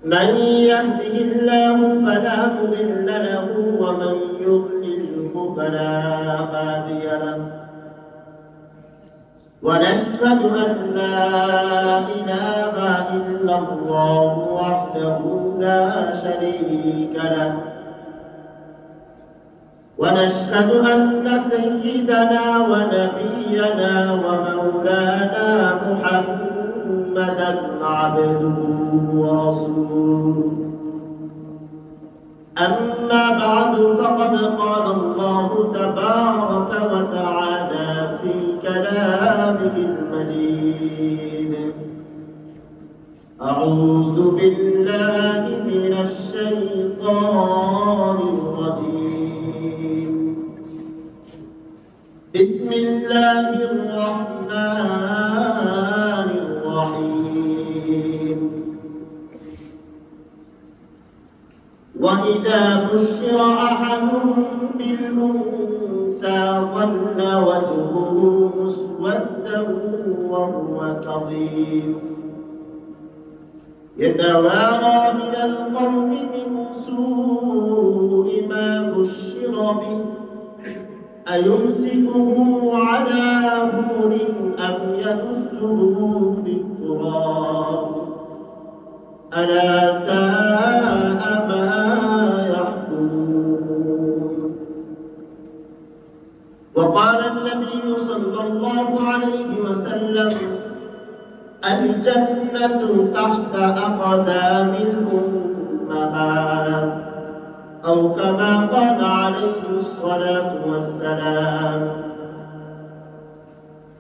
من يهده الله فلا مضل له ومن يضلله فلا هادي له ونشهد أن لا إله إلا الله وحده لا شريك له ونشهد أن سيدنا ونبينا ومولانا محمدا عبده ورسوله أما بعد فقد قال الله تبارك وتعالى في كلامه المجيد أعوذ بالله من الشيطان الرجيم بسم الله الرحمن الرحيم وإذا بشر أحدهم بالأنثى ظل وجهه مسودا وهو كظيم يتوارى من القوم من سوء ما بشر به أيمسكه على هون أم يدسه في التراب ألا ساء ما يحكمون وقال النبي صلى الله عليه وسلم الجنة تحت أقدام الأمهات أو كما قال عليه الصلاة والسلام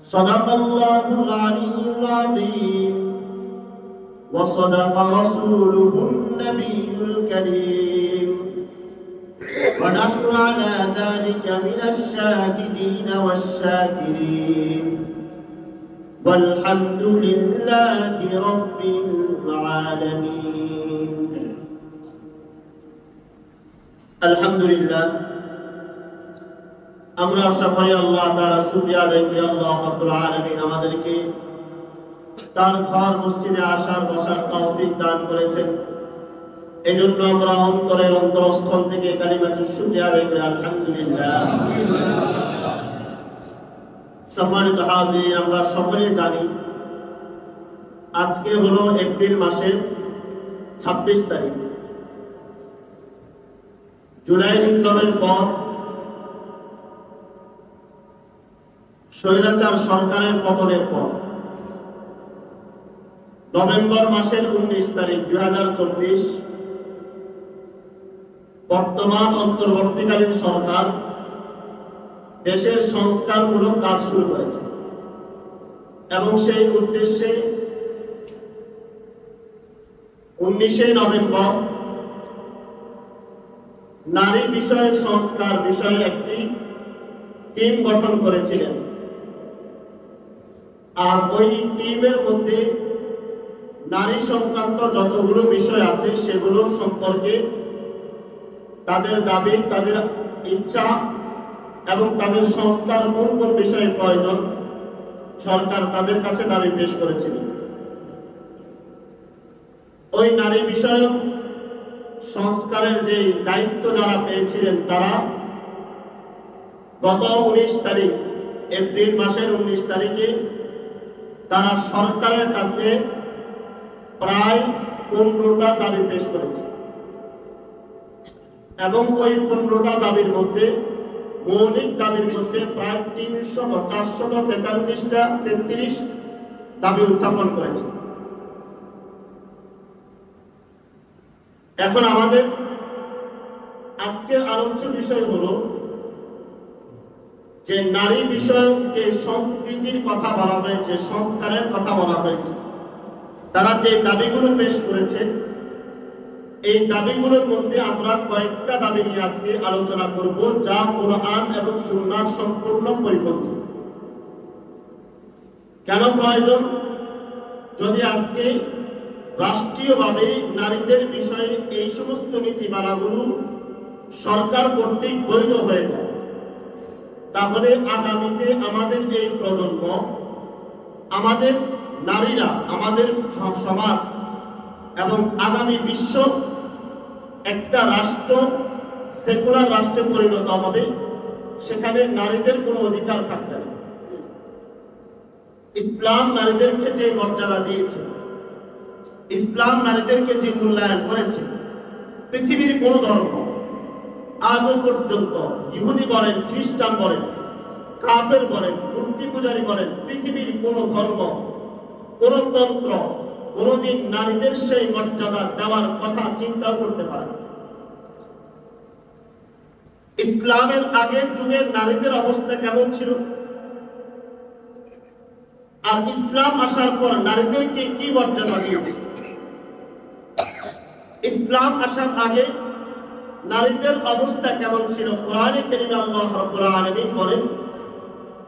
صدق الله العلي العظيم وصدق رسوله النبي الكريم ونحن على ذلك من الشاهدين والشاكرين والحمد لله رب العالمين الحمد لله আমরা সকলে আল্লাহ তাআলার শুকরিয়া আদায় করি। আল্লাহ রাব্বুল আলামিন আমাদেরকে তার ঘর মসজিদে আসার বসার তৌফিক দান করেছেন। এজন্য আমরা অন্তরের অন্তরস্থল থেকে কালিমাতুশ শুকরিয়া আদায় করি আলহামদুলিল্লাহ। সম্মানিত হাজির, আমরা সকলে জানি আজকে হলো এপ্রিল মাসের 26 তারিখ। জুলাই বিপ্লবের পর স্বৈরাচার সরকারের পতনের পর নভেম্বর মাসের 19 তারিখ 2024 বর্তমান অন্তর্বর্তীকালীন সরকার দেশের সংস্কারমূলক কাজ শুরু করেছে এবং সেই উদ্দেশ্যে 19 নভেম্বর নারী বিষয়ক সংস্কার বিষয়ে একটি টিম গঠন করেছিলেন। আর ওই টিমের মধ্যে নারী সংক্রান্ত যতগুলো বিষয় আছে সেগুলো সম্পর্কে তাদের দাবি, তাদের ইচ্ছা এবং তাদের সংস্কার কোন কোন বিষয়ে প্রয়োজন সরকার তাদের কাছে দাবি পেশ করেছিল। ওই নারী বিষয়ক সংস্কারের যে দায়িত্ব যারা পেয়েছিলেন তারা গত 19 তারিখ এপ্রিল মাসের 19 তারিখে তারা সরকারের কাছে প্রায় 15টা দাবি পেশ করেছে এবং ওই 15টা দাবির মধ্যে মৌলিক দাবির মধ্যে প্রায় 433 দাবি উত্থাপন করেছে। এখন আমাদের আজকের আলোচ্য বিষয় হলো যে নারী বিষয়ক যে সংস্কৃতির কথা বলা হয়েছে, সংস্কারের কথা বলা হয়েছে, তারা যে দাবিগুলো পেশ করেছে এই দাবিগুলোর মধ্যে আমরা কয়েকটা দাবি নিয়ে আজকে আলোচনা করব যা কোরআন এবং সুন্নাহর সম্পূর্ণ পরিপন্থী। কেন প্রয়োজন? যদি আজকে রাষ্ট্রীয়ভাবে নারীদের বিষয়ে এই সমস্ত নীতিমালাগুলো সরকার কর্তৃক বৈধ হয়ে যায়, তাহলে আগামীতে আমাদের এই প্রজন্ম, আমাদের নারীরা, আমাদের সমাজ এবং আগামী বিশ্ব একটা রাষ্ট্র সেকুলার রাষ্ট্রে পরিণত হবে, সেখানে নারীদের কোনো অধিকার থাকবে না। ইসলাম নারীদেরকে যে মর্যাদা দিয়েছে, ইসলাম নারীদেরকে যে মূল্যায়ন করেছে, পৃথিবীর কোন ধর্ম আজও পর্যন্ত, ইহুদি বলেন, খ্রিস্টান বলেন, কাফের বলেন, মূর্তি পূজারী বলেন, পৃথিবীর কোন ধর্ম, কোন তন্ত্র কোনদিন নারীদের সেই মর্যাদা দেওয়ার কথা চিন্তা করতে পারে না। ইসলামের আগের যুগের নারীদের অবস্থা কেমন ছিল, আর ইসলাম আসার পর নারীদেরকে কি মর্যাদা দিয়েছে? ইসলাম আসার আগে নারীদের অবস্থা কেমন ছিল? কোরআনে কারীমে আল্লাহ রাব্বুল আলামিন বলেন,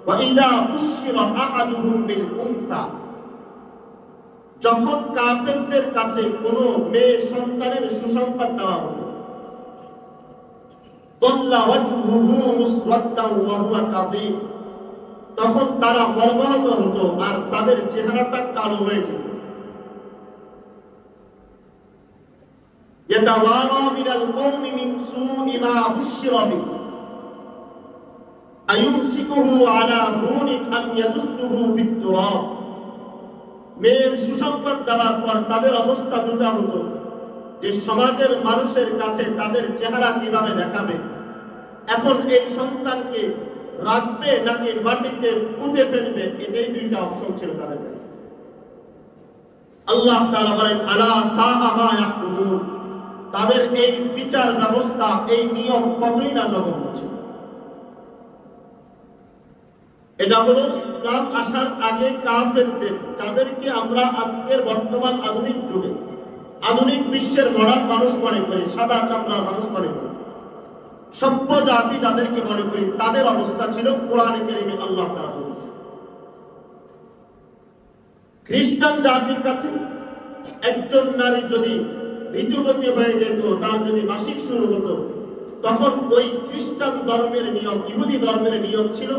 ওয়া ইযা বুশিরা আহাদুহুম বিল উনসা, যখন কাফেরদের কাছে কোনো মেয়ে সন্তানের সুসংবাদ দেওয়া হতো, তাল্লা ওয়াজহুহু মুসওয়াদ্দান ওয়া হুয়া কাযীম, তখন তারা মর্মাহত হতো আর তাদের চেহারাটা কালো হয়ে যেত। ইয়াতাওয়ারা মিনাল কওমি মিন সুই মা বুশিরা বিহি আয়ুমসিকুহু আলা হুনিন আম ইয়াদুসসুহু ফিত তুরাব, মেয়ের সুসংবাদ দেওয়ার পর তাদের অবস্থা দুটা হতো, যে সমাজের মানুষের কাছে তাদের চেহারা কিভাবে দেখাবে। এখন এই সন্তানকে রাখবে নাকি মাটিতে পুঁতে ফেলবে, এটাই দুইটা অপশন ছিল তাদের কাছে। আল্লাহ তাআলা বলেন, আলা সাআ মা ইয়াহকুমুন, তাদের এই বিচার ব্যবস্থা, এই নিয়ম কতই না জঘন্য ছিল। এটা হলো ইসলাম আসার আগে কাফেরদের, যাদেরকে আমরা আজকের বর্তমান আধুনিক যুগে, আধুনিক বিশ্বের মডার্ন মানুষ মনে করি, সাদা চামড়ার মানুষ মনে করি, সভ্য জাতি যাদেরকে মনে করি, তাদের অবস্থা ছিল কোরআনে কারীমে আল্লাহ তাআলা বলেছেন। খ্রিস্টান জাতির কাছে একজন নারী যদি ঋতুবতী হয়ে যেত, তার যদি মাসিক শুরু হতো, তখন ওই খ্রিস্টান ধর্মের নিয়ম, ইহুদি ধর্মের নিয়ম ছিল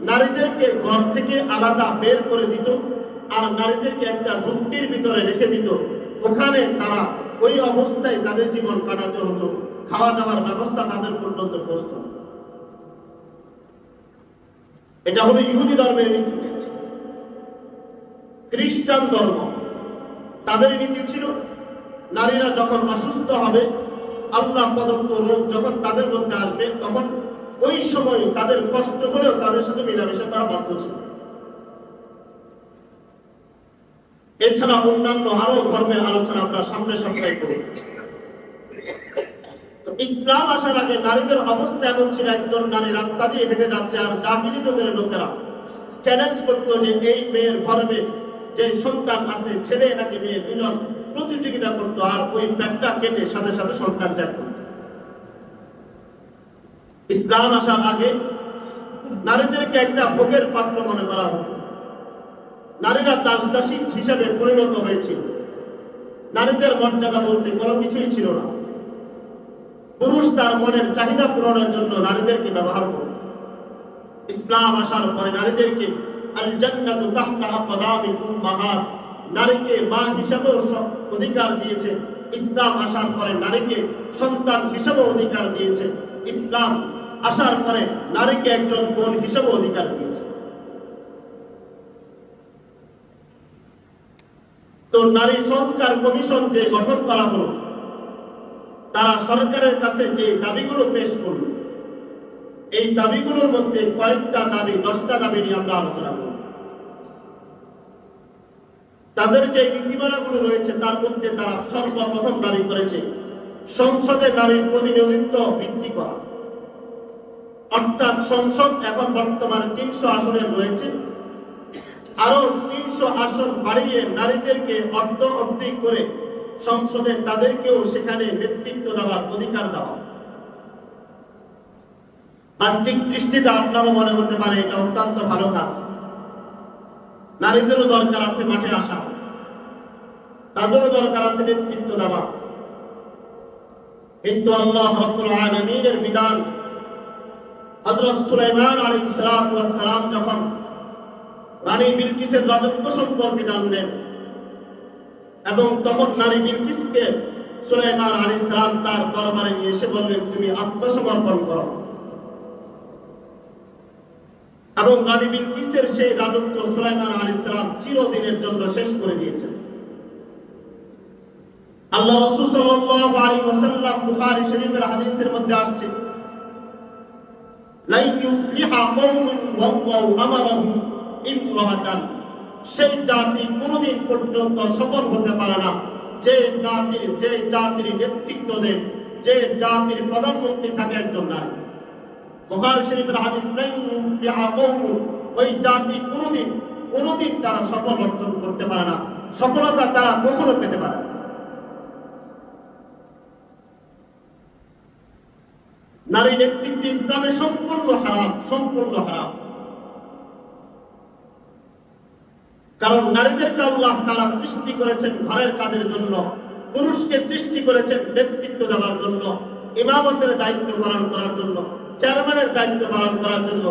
নারীদেরকে ঘর থেকে আলাদা বের করে দিত আর নারীদেরকে একটা ঝুঁকির ভিতরে রেখে দিত। ওখানে তারা ওই অবস্থায় তাদের জীবন কাটাতে হতো, খাওয়া দাওয়ার ব্যবস্থা তাদের পর্যন্ত পৌঁছত। এটা হলো ইহুদি ধর্মের নীতি। খ্রিস্টান ধর্ম, তাদের নীতি ছিল নারীরা যখন অসুস্থ হবে, আল্লাহ প্রদত্ত রোগ যখন তাদের মধ্যে আসবে, তখন ওই সময় তাদের কষ্ট হলেও তাদের সাথে মেলামেশা করা বাধ্য ছিল। এছাড়া অন্যান্য আরো ধর্মের আলোচনা আমরা সামনে সপ্তাহে করি। ইসলাম আসার আগে নারীদের অবস্থা এমন ছিল, একজন নারী রাস্তা দিয়ে হেঁটে যাচ্ছে আর জাহিলি যুগের লোকেরা চ্যালেঞ্জ করতো যে এই মেয়ের গর্ভে যে সন্তান আছে, ছেলে নাকি মেয়ে, দুজন প্রতিযোগিতা করতো আর ওই পেটটা কেটে সাথে সাথে সন্তান ত্যাগ করত। ইসলাম আসার আগে নারীদেরকে একটা ভোগের পাত্র মনে করা হতো, নারীরা দাস দাসী হিসেবে পরিণত হয়েছিল, নারীদের মর্যাদা বলতে কোনো কিছুই ছিল না। পুরুষ তার মনের চাহিদা পূরণের জন্য নারীদেরকে ব্যবহার করত। ইসলাম আসার পরে নারীদেরকে আল জান্নাতু তাহতা আকদামিল উম্মাহাত, নারীকে মা হিসেবেও অধিকার দিয়েছে। ইসলাম আসার পরে নারীকে সন্তান হিসেবে অধিকার দিয়েছে। ইসলাম আসার পরে নারীকে একজন বোন হিসেবে অধিকার দিয়েছে। তো নারী সংস্কার কমিশন যে গঠন করা হলো, তারা সরকারের কাছে যে দাবিগুলো পেশ করল, এই দাবিগুলোর মধ্যে কয়েকটা দাবি, 10টা দাবি নিয়ে আমরা আলোচনা করব। তাদের যে নীতিমালাগুলো রয়েছে তার মধ্যে তারা সর্বপ্রথম দাবি করেছে সংসদে নারীর প্রতিনিধিত্ব বৃদ্ধি করা। অর্থাৎ সংসদ এখন বর্তমানে 300 আসনের রয়েছে, আরো 300 আসন বাড়িয়ে নারীদেরকে অর্ধেক করে সংসদে তাদেরকেও সেখানে নেতৃত্ব দেওয়ার অধিকার দেওয়া। বাহ্যিক দৃষ্টিতে আপনারও মনে হতে পারে এটা অত্যন্ত ভালো কাজ, নারীদেরও দরকার আছে মাঠে আসা, তাদেরও দরকার আছে নেতৃত্ব দেওয়া। কিন্তু আল্লাহ রাব্বুল আলামিনের বিধান, হযরত সুলাইমান আলাইহিস সালাম যখন রানী বিলকিসের রাজত্ব সম্পর্কে জানলেন, এবং তখন নারী বিলকিসকে সুলাইমান আলাইহিস সালাম তার দরবারে এসে বললেন, তুমি আত্মসমর্পণ করো। এবং রানী বিলকিসের সেই রাজত্ব সুলাইমান আলাইহিস সালাম চিরদিনের জন্য শেষ করে দিয়েছেন। আল্লাহ রাসূল সাল্লাল্লাহু আলাইহি ওয়াসাল্লাম বুখারী শরীফের হাদিসের মধ্যে আসছে, লা ইউফলিহা কওমুন ওয়াল্লাহু আমারাহুম ইমরাতান, সেই জাতি কোনদিন পর্যন্ত সফল হতে পারে না যে জাতির নেতৃত্ব দেন, যে জাতির প্রধানমন্ত্রী থাকে একজন নারী। বুখারী শরীফের হাদিস, লা ইউফলিহা কওমুন, ওই জাতি কোনদিন তারা সফল অর্জন করতে পারে না, সফলতা তারা কখনো পেতে পারে না। নারী নেতৃত্ব ইসলামে সম্পূর্ণ হারাম, সম্পূর্ণ হারাম। কারণ নারীদেরকে আল্লাহ তাআলা সৃষ্টি করেছেন ঘরের কাজের জন্য, পুরুষকে সৃষ্টি করেছেন নেতৃত্ব দেওয়ার জন্য, ইমামতের দায়িত্ব পালন করার জন্য, চেয়ারম্যানের দায়িত্ব পালন করার জন্য।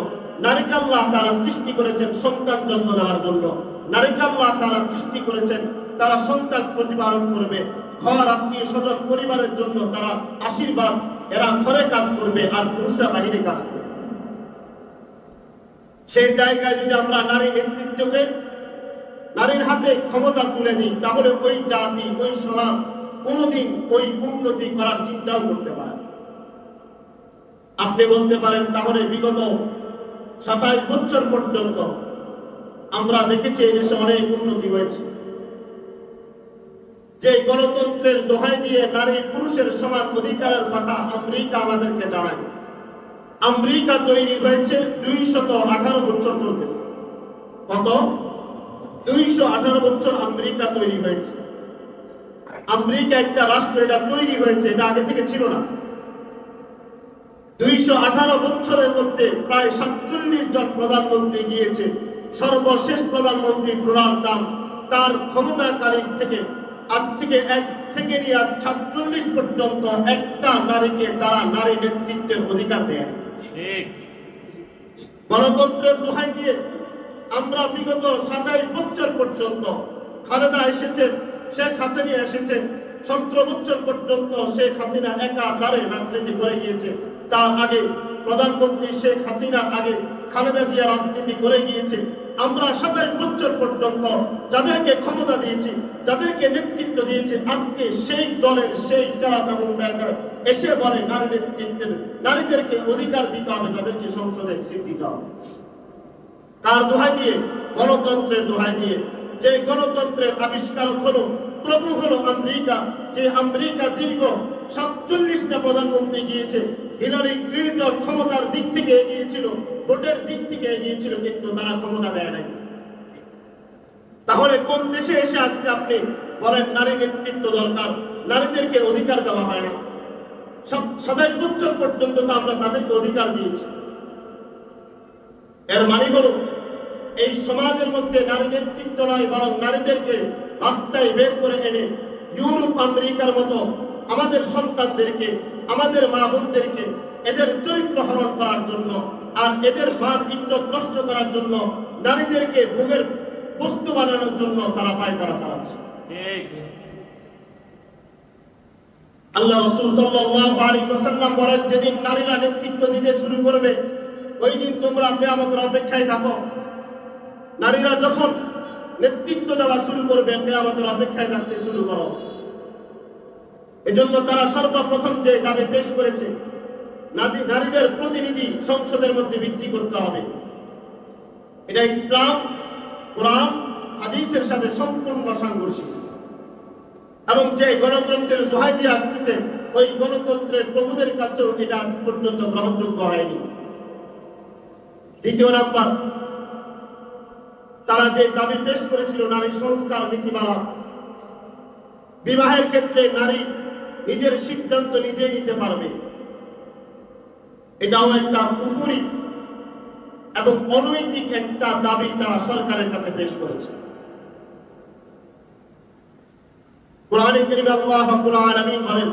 নারীকে আল্লাহ তাআলা সৃষ্টি করেছেন সন্তান জন্ম দেওয়ার জন্য। নারীকে আল্লাহ তাআলা সৃষ্টি করেছেন তারা সন্তান প্রতিপালন করবে, ঘর, আত্মীয় স্বজন, পরিবারের জন্য তারা আশীর্বাদ, এরা ঘরে কাজ করবে আর পুরুষরা বাহিরে কাজ করবে। সেই জায়গায় যদি আমরা নারী নেতৃত্বকে, নারীর হাতে ক্ষমতা তুলে দিই, তাহলে ওই জাতি, ওই সমাজ কোনোদিন ওই উন্নতি করার চিন্তাও করতে পারে। আপনি বলতে পারেন, তাহলে বিগত 27 বছর পর্যন্ত আমরা দেখেছি এই দেশে অনেক উন্নতি হয়েছে। যে গণতন্ত্রের দোহাই দিয়ে নারী পুরুষের সমান অধিকারের কথা আমেরিকা আমাদেরকে জানায়। আমেরিকা তৈরি হয়েছে 218 বছর চলতেছে। কত? 218 বছর আমেরিকা তৈরি হয়েছে। আমেরিকা একটা রাষ্ট্র, এটা তৈরি হয়েছে, এটা আগে থেকে ছিল না। 218 বছরের মধ্যে প্রায় 47 জন প্রধানমন্ত্রী গিয়েছে। সর্বশেষ প্রধানমন্ত্রী ডোনাল্ড ট্রাম্প, তার ক্ষমতাকালীন থেকে আজ থেকে 1 থেকে নিয়ে আজ 47 পর্যন্ত একটা নারীকে তারা নারী নেতৃত্বের অধিকার দেয়। গণতন্ত্রের দোহাই দিয়ে আমরা বিগত 27 বছর পর্যন্ত, খালেদা এসেছেন, শেখ হাসিনা এসেছেন, 17 বছর পর্যন্ত শেখ হাসিনা একা দাঁড়ে রাজনীতি করে গিয়েছে। তার আগে প্রধানমন্ত্রী শেখ হাসিনার আগে খালেদা জিয়া রাজনীতি করে গিয়েছে। আমরা 27 বছর পর্যন্ত যাদেরকে ক্ষমতা দিয়েছি, যাদেরকে নেতৃত্ব দিয়েছে, আজকে সেই দলের সেই চারাচামুন্ডা এসে বলে নারী নেতৃত্বের, নারীদেরকে অধিকার দিতে হবে, তাদেরকে সংসদে সিট দিতে হবে। তার দোহাই দিয়ে, গণতন্ত্রের দোহাই দিয়ে, যে গণতন্ত্রের আবিষ্কারক হলো, প্রভু হলো আমেরিকা। যে আমেরিকা দীর্ঘ 47টা প্রধানমন্ত্রী গিয়েছে। হিলারি ক্লিনটন ক্ষমতার দিক থেকে এগিয়েছিল, ভোটের দিক থেকে এগিয়েছিল, কিন্তু তারা ক্ষমতা দেয় নাই। তাহলে কোন দেশে এসে আজকে আপনি বলেন নারী নেতৃত্ব দরকার, নারীদেরকে অধিকার দেওয়া হয় না? 27 বছর পর্যন্ত তো আমরা তাদেরকে অধিকার দিয়েছি। এর মানে হলো এই সমাজের মধ্যে নারী নেতৃত্ব নয়, বরং নারীদেরকে রাস্তায় বের করে এনে ইউরোপ আমেরিকার মতো আমাদের সন্তানদেরকে, আমাদের মা বোনদেরকে এদের চরিত্র হরণ করার জন্য আর এদের মান ইজ্জত নষ্ট করার জন্য, নারীদেরকে ভোগের বস্তু বানানোর জন্য তারা পায়তারা চালাচ্ছে। আল্লাহ রাসূল সাল্লাল্লাহু আলাইহি ওয়াসাল্লাম বলেন, যেদিন নারীরা নেতৃত্ব দিতে শুরু করবে, ওই দিন তোমরা কিয়ামতের অপেক্ষায় থাকো। নারীরা যখন নেতৃত্ব দেওয়া শুরু করবে, কিয়ামতের অপেক্ষায় থাকতে শুরু করো। এজন্য তারা সর্বপ্রথম যে দাবি পেশ করেছে, নারীদের প্রতিনিধি সংসদের মধ্যে বৃদ্ধি করতে হবে। এটা ইসলাম, কোরআন, হাদিসের সাথে সম্পূর্ণ সাংঘর্ষিক। এবং যে গণতন্ত্রের দোহাই দিয়ে আসতেছে, ওই গণতন্ত্রের প্রভুদের কাছেও এটা আজ পর্যন্ত গ্রহণযোগ্য হয়নি। দ্বিতীয় নাম্বার, তারা যে দাবি পেশ করেছিল নারী সংস্কার নীতিমালা, বিবাহের ক্ষেত্রে নারী নিজের সিদ্ধান্ত নিজেই নিতে পারবে, এটাও একটা কুফরি এবং অনৈতিক একটা দাবি তারা সরকারের কাছে পেশ করেছে। কোরআনে কারীমে আল্লাহ রাব্বুল আলামিন বলেন,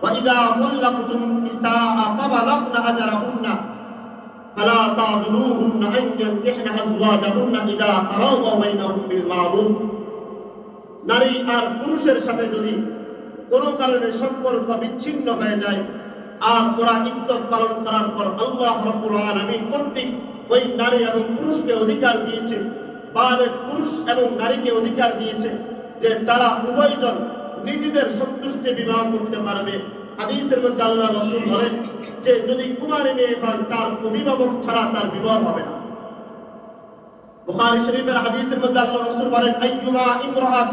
ওয়া ইযা তাল্লাকতুমুন নিসাআ ফাবালাগনা আজরাহুন্না ফালা তা'দুলুহুন্না আন ইয়ানকিহনা আযওয়াজাহুন্না ইযা তারাদাw বাইনাহুম বিল মা'রুফ নারী আর পুরুষের সাথে যদি কোনো কারণে সম্পর্ক বিচ্ছিন্ন হয়ে যায়, আর ওরা ইদ্যত পালন করার পর আল্লাহ রাব্বুল আলামিন কর্তৃক ওই নারী এবং পুরুষকে অধিকার দিয়েছে, বালেগ পুরুষ এবং নারীকে অধিকার দিয়েছে যে তারা উভয়জন নিজেদের সন্তুষ্টে বিবাহ করতে পারবে। হাদিসের মধ্যে আল্লাহ রাসূল বলেন যে যদি কুমারী মেয়ে হয় তার অভিভাবক ছাড়া তার বিবাহ হবে না। বুখারী শরীফের হাদিসের মধ্যে আল্লাহ রাসূল বলেন আইয়ুমা ইমরাআত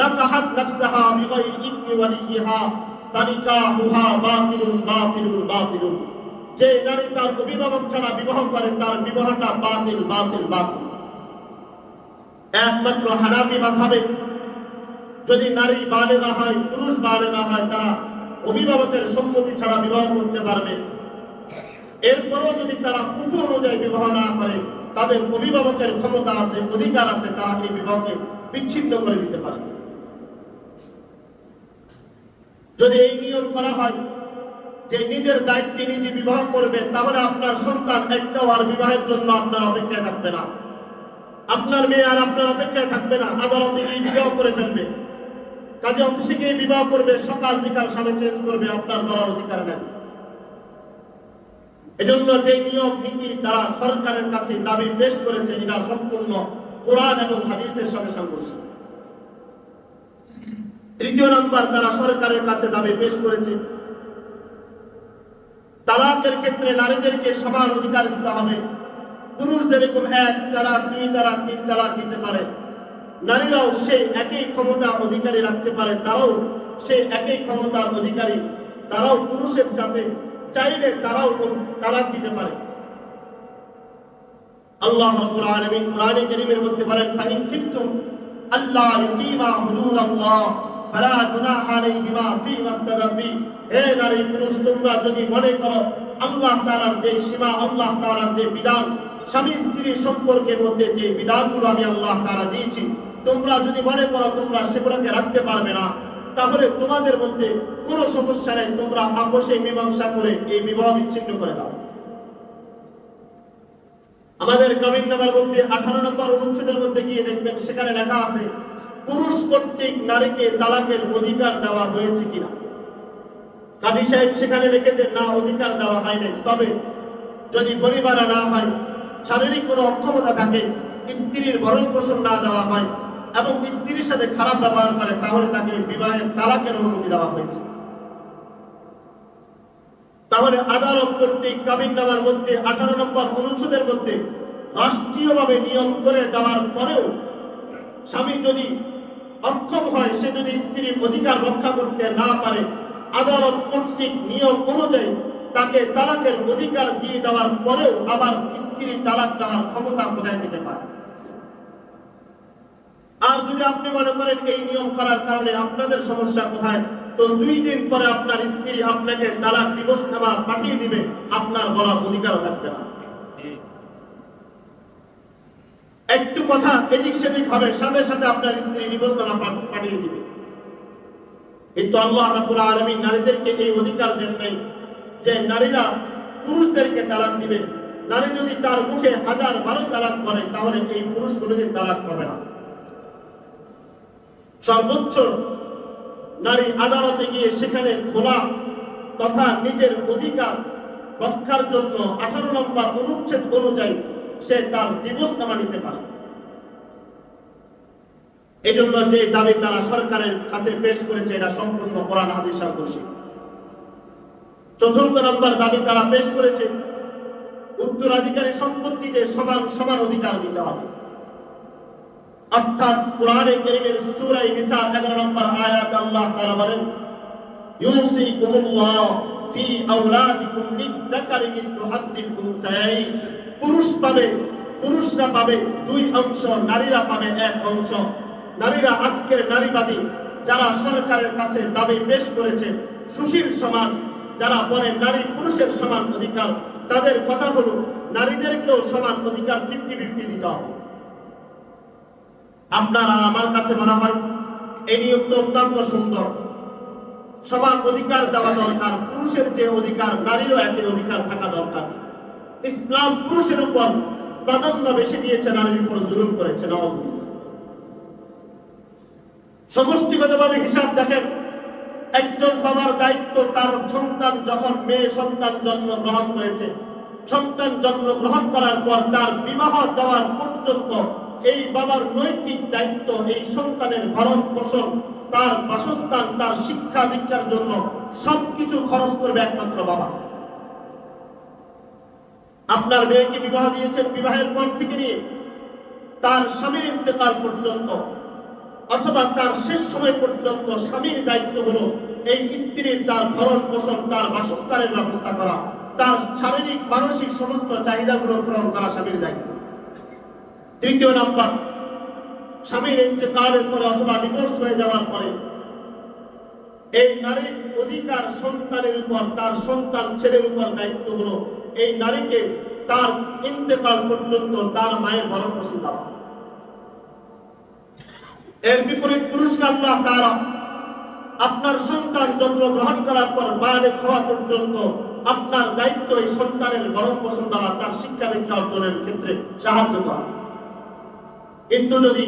নাকাহাত নাফসাহা বিগাইরি ইذن ওয়ালিহা ফানিকাহুহা বাতিলুন বাতিলুন বাতিলুন। যে নারী তার অভিভাবক ছাড়া বিবাহ করে তার বিবাহটা বাতিল বাতিল বাতিল। একমাত্র হানাফি মাযহাবে যদি নারী বালেগা হয়, পুরুষ বালেগা হয়, তারা অভিভাবকের সম্মতি ছাড়া বিবাহ করতে পারবে। এরপরও যদি তারা কুফর অনুযায়ী বিবাহ না করে, তাদের অভিভাবকের ক্ষমতা আছে, অধিকার আছে, তারা এই বিবাহকে বিচ্ছিন্ন করে দিতে পারে। যদি এই নিয়ম করা হয় যে নিজের দায়িত্বে নিজে বিবাহ করবে, তাহলে আপনার সন্তান একটাও আর বিবাহের জন্য আপনার অপেক্ষায় থাকবে না। আপনার মেয়ে আর আপনার অপেক্ষায় থাকবে না, আদালতে গিয়ে বিবাহ করে ফেলবে, কাজে অফিসে গিয়ে বিবাহ করবে, সকাল বিকাল স্বামী চেঞ্জ করবে, আপনার করার অধিকার নেই। এজন্য যে নিয়ম নীতি তারা সরকারের কাছে দাবি পেশ করেছে, এটা সম্পূর্ণ কোরআন এবং হাদিসের সাথে সাংঘর্ষিক। তৃতীয় নাম্বার, তারা সরকারের কাছে দাবি পেশ করেছে তালাকের ক্ষেত্রে নারীদেরকে সমান অধিকার দিতে হবে। পুরুষদের এরকম 1 তালাক, 2 তালাক, 3 তালাক দিতে পারে, নারীরাও সেই একই ক্ষমতা অধিকারী রাখতে পারে, তারাও সেই একই ক্ষমতার অধিকারী, তারাও পুরুষের সাথে চাইলে তারাও তালাক দিতে পারে। আল্লাহ রাব্বুল আলামিন কোরআনে কারীমের মধ্যে বলেন ফাইন খিফতুম আল্লাহ ইউকিমা হুদুদাল্লাহ ফালা জুনাহা আলাইহিমা ফীমা ইফতাদাবি। হে নারী পুরুষ, তোমরা যদি মনে করো আল্লাহ তাআলার যে সীমা, আল্লাহ তাআলার যে বিধান, স্বামী স্ত্রী সম্পর্কের মধ্যে যে বিধানগুলো আমি আল্লাহ তাআলা দিয়েছি, তোমরা যদি মনে করো তোমরা সেগুলোকে রাখতে পারবে না, তাহলে তোমাদের মধ্যে কোনো সমস্যা নেই, তোমরা আপোষে মীমাংসা করে এই বিবাহ বিচ্ছিন্ন করে দাও। আমাদের কাবিননামার মধ্যে 18 নম্বর অনুচ্ছেদের মধ্যে গিয়ে দেখবেন সেখানে লেখা আছে পুরুষ কর্তৃক নারীকে তালাকের অধিকার দেওয়া হয়েছে কিনা। কাজী সাহেব সেখানে লিখে দেন না, অধিকার দেওয়া হয় নাই। তবে যদি পরিবারে না হয়, শারীরিক কোনো অক্ষমতা থাকে, স্ত্রীর ভরণ পোষণ না দেওয়া হয় এবং স্ত্রীর সাথে খারাপ ব্যবহার করে, তাহলে তাকে বিবাহের তালাকের অনুমতি দেওয়া হয়েছে। তাহলে আদালত কর্তৃক কাবিননামার মধ্যে 18 নম্বর অনুচ্ছেদের মধ্যে রাষ্ট্রীয়ভাবে নিয়ম করে দেওয়ার পরেও স্বামী যদি অক্ষম হয়, সে যদি স্ত্রীর অধিকার রক্ষা করতে না পারে, আদালত কর্তৃক নিয়ম অনুযায়ী তাকে তালাকের অধিকার দিয়ে দেওয়ার পরেও আবার স্ত্রী তালাক দেওয়ার ক্ষমতা কোথায় থেকে পায়। আর যদি আপনি মনে করেন এই নিয়ম করার কারণে আপনাদের সমস্যা কোথায়, তো 2 দিন পরে আপনার স্ত্রী আপনাকে তালাক ডিভোর্সনামা পাঠিয়ে দিবে, আপনার বলার অধিকারও থাকবে না। একটু কথা এদিক সেদিক হবে, সাথে সাথে আপনার স্ত্রী ডিভোর্সনামা পাঠিয়ে দিবে। কিন্তু আল্লাহ রাব্বুল আলামিন নারীদেরকে এই অধিকার দেন নাই যে নারীরা পুরুষদেরকে তালাক দিবে। নারী যদি তার মুখে 1000-12 তালাক বলে, তাহলে এই পুরুষগুলোকে তালাক হবে না। সর্বোচ্চ নারী আদালতে গিয়ে সেখানে খোলা তথা নিজের অধিকার রক্ষার জন্য 18 নম্বর অনুচ্ছেদ অনুযায়ী সে তার ডিভোর্সনামা নিতে পারে। এই জন্য যে দাবি তারা সরকারের কাছে পেশ করেছে, এটা সম্পূর্ণ কোরআন হাদিস সাংঘর্ষিক। 4 নম্বর দাবি তারা পেশ করেছে উত্তরাধিকারী সম্পত্তিতে সমান সমান অধিকার দিতে হবে। অর্থাৎ কোরআনে কারীমের সূরা নিসা 11 নম্বর আয়াত আল্লাহ তাআলা বলেন ইউসিকুমুল্লাহ ফি আওলাদিকুম লিয-যাকারি মিসলু হাদ্দিল উনসায়াইন। পুরুষরা পাবে 2 অংশ, নারীরা পাবে 1 অংশ। নারীরা আজকের নারীবাদী যারা সরকারের কাছে দাবি পেশ করেছে, সুশীল সমাজ যারা বলে নারী পুরুষের সমান অধিকার, তাদের কথা হলো নারীদেরকেও সমান অধিকার 50-50 দিতে হবে। আপনারা আমার কাছে মনে হয় এই নিয়ম তো অত্যন্ত সুন্দর, সমান অধিকার দেওয়া দরকার। পুরুষের যে অধিকার, নারীরও একই অধিকার থাকা দরকার। ইসলাম পুরুষের উপর প্রাধান্য বেশি দিয়েছে, নারীর উপর জুলুম করেছে। সমষ্টিগতভাবে হিসাব দেখেন, একজন বাবার দায়িত্ব তার সন্তান যখন মেয়ে সন্তান জন্মগ্রহণ করেছে, সন্তান জন্মগ্রহণ করার পর তার বিবাহ দেওয়ার পর্যন্ত এই বাবার নৈতিক দায়িত্ব এই সন্তানের ভরণ পোষণ, তার বাসস্থান, তার শিক্ষা দীক্ষার জন্য সবকিছু খরচ করবে একমাত্র বাবা। আপনার মেয়েকে বিবাহ দিয়েছেন, বিবাহের পর থেকে নিয়ে তার স্বামীর ইন্তেকাল পর্যন্ত অথবা তার শেষ সময় পর্যন্ত স্বামীর দায়িত্ব হলো এই স্ত্রীর তার ভরণ পোষণ, তার বাসস্থানের ব্যবস্থা করা, তার শারীরিক মানসিক সমস্ত চাহিদাগুলো পূরণ করা স্বামীর দায়িত্ব। তৃতীয় নাম্বার, স্বামীর ইন্তেকালের পরে অথবা ডিভোর্স হয়ে যাওয়ার পরে এই নারীর অধিকার সন্তানের উপর, তার সন্তান ছেলের উপর দায়িত্ব হলো এই নারীকে তার ইন্তেকাল পর্যন্ত তার মায়ের ভরণ পোষণ দেওয়া। এর বিপরীত পুরুষকে আল্লাহ তাআলা আপনার সন্তান জন্মগ্রহণ করার পর বালেগ হওয়া পর্যন্ত আপনার দায়িত্ব এই সন্তানের ভরণ পোষণ দেওয়া, তার শিক্ষা দীক্ষা অর্জনের ক্ষেত্রে সাহায্য করা। কিন্তু যদি